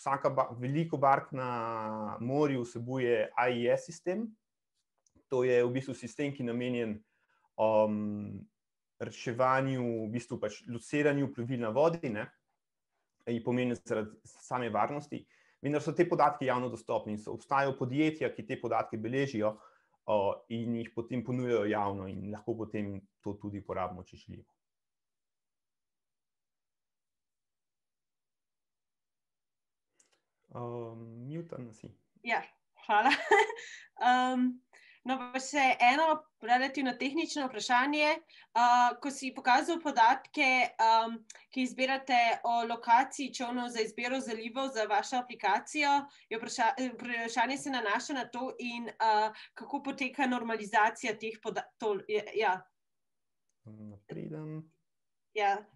veliko bark na morju vsebuje AIS sistem. To je v bistvu sistem, ki je namenjen reševanju, v bistvu pač lociranju plovil na vodi, in pomeni zaradi same varnosti. Vendar so te podatki javno dostopni in obstajajo podjetja, ki te podatke beležijo in jih potem ponujajo javno in lahko potem to tudi uporabimo, če želimo. Mutana si. Ja, hvala. No, pa še eno relativno tehnično vprašanje. Ko si pokazal podatke, ki izbirate o lokaciji čolnov za izbiro zalivov za vašo aplikacijo, vprašanje se nanaša na to in kako poteka normalizacija teh podatkov.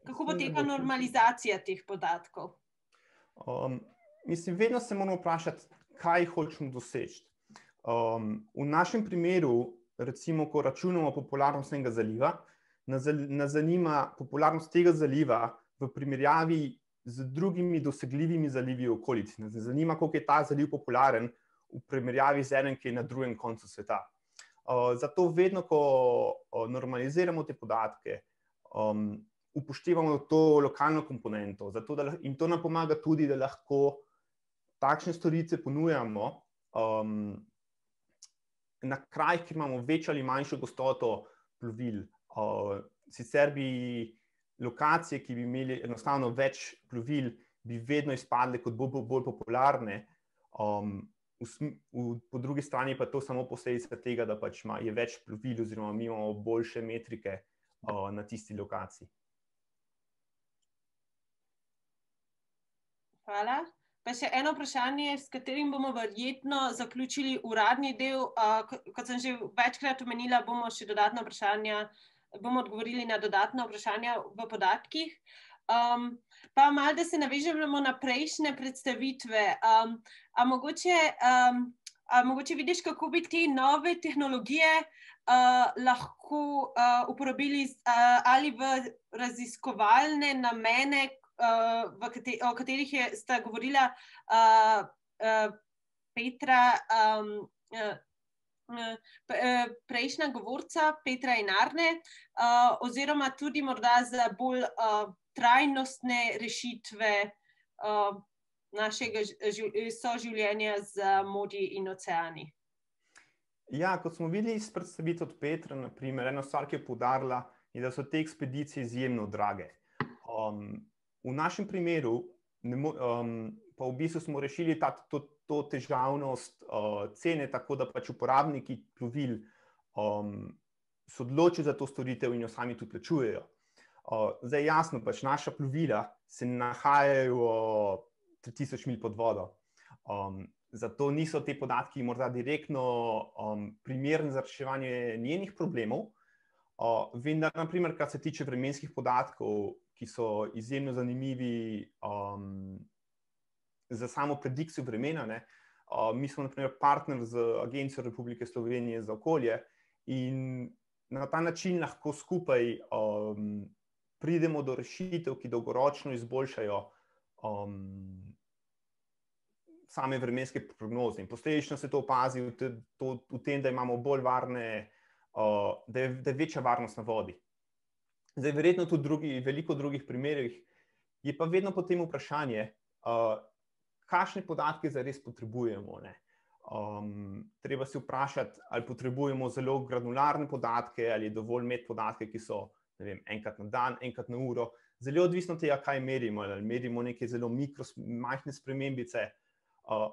Kako poteka normalizacija teh podatkov? Mislim, vedno se moramo vprašati, kaj hočemo doseči. V našem primeru, recimo, ko računamo popularnost enega zaliva, nas zanima popularnost tega zaliva v primerjavi z drugimi dosegljivimi zalivi v okolici. Nas zanima, koliko je ta zaliv popularen v primerjavi z enim, ki je na drugem koncu sveta. Zato vedno, ko normaliziramo te podatke, upoštevamo to lokalno komponento. In to nam pomaga tudi, da lahko takšne storitve ponujamo na krajih, kjer imamo večjo ali manjšo gostoto plovil. Sicer bi lokacije, ki bi imeli enostavno več plovil, bi vedno izpadle kot bolj popularne. Po drugi strani pa to samo posledica tega, da pač je več plovil oziroma mi imamo boljše metrike na tisti lokaciji. Hvala. Pa še eno vprašanje, s katerim bomo verjetno zaključili uradni del. Kot sem že večkrat omenila, bomo še dodatna vprašanja, bomo odgovorili na dodatna vprašanja v podatkih. Pa malo, da se navežemo na prejšnje predstavitve. A mogoče vidiš, kako bi te nove tehnologije lahko uporabili ali v raziskovalne namene, o katerih sta govorila Petra, prejšnja govorca, Petra in Arne, oziroma tudi morda za bolj trajnostne rešitve našega soživljenja z morji in oceani. Ja, kot smo videli iz predstavitev od Petra, naprimer, eno stvar, ki je poudarila, je, da so te ekspedicije izjemno drage. V našem primeru pa v bistvu smo rešili to težavnost cene, tako da pač uporabniki plovil se odločijo za to storitev in jo sami tudi plačujejo. Zdaj jasno, pač naša plovila se nahajajo 3000 milj pod vodo. Zato niso te podatki morda direktno primerni za reševanje njenih problemov, vendar, naprimer, kar se tiče vremenskih podatkov, ki so izjemno zanimivi za samo predikcijo vremena. Mi smo, naprimer, partner z Agencijo Republike Slovenije za okolje in na ta način lahko skupaj pridemo do rešitev, ki dolgoročno izboljšajo same vremenske prognoze. In posledično se to opazi v tem, da imamo bolj varne, da je večja varnost na vodi. Zdaj, verjetno tudi veliko drugih primerih, je pa vedno potem vprašanje, kakšne podatke zares potrebujemo. Treba se vprašati, ali potrebujemo zelo granularne podatke, ali je dovolj imeti podatke, ki so, ne vem, enkrat na dan, enkrat na uro. Zelo odvisno od tega, kaj merimo. Ali merimo neke zelo majhne spremembice,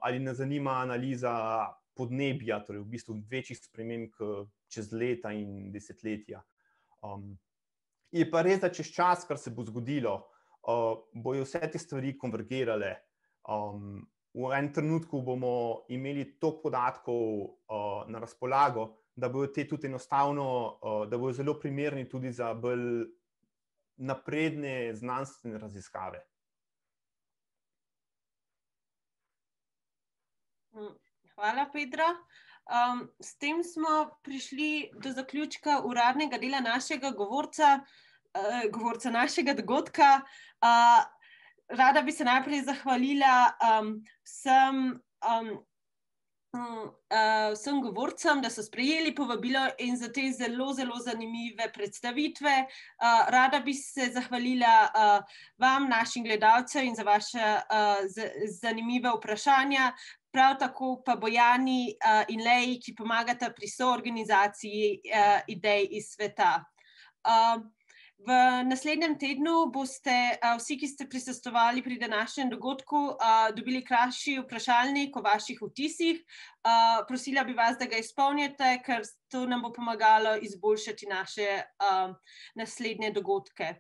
ali nas zanima analiza podnebja, torej v bistvu večjih sprememb čez leta in desetletja. Je pa res, da čez čas, kar se bo zgodilo, bojo vse te stvari konvergirale. V enem trenutku bomo imeli toliko podatkov na razpolago, da bojo te tudi enostavno, da bojo zelo primerni tudi za bolj napredne znanstvene raziskave. Hvala, Petra. S tem smo prišli do zaključka uradnega dela našega govorca našega dogodka. Rada bi se najprej zahvalila vsem govorcem, da so sprejeli povabilo in za te zelo, zelo zanimive predstavitve. Rada bi se zahvalila vam, našim gledalcem, in za vaše zanimive vprašanja. Prav tako pa Bojani in Leji, ki pomagata pri soorganizaciji idej iz sveta. V naslednjem tednu boste vsi, ki ste prisostvovali pri današnjem dogodku, dobili krajši vprašalnik o vaših vtisih. Prosila bi vas, da ga izpolnite, ker to nam bo pomagalo izboljšati naše naslednje dogodke.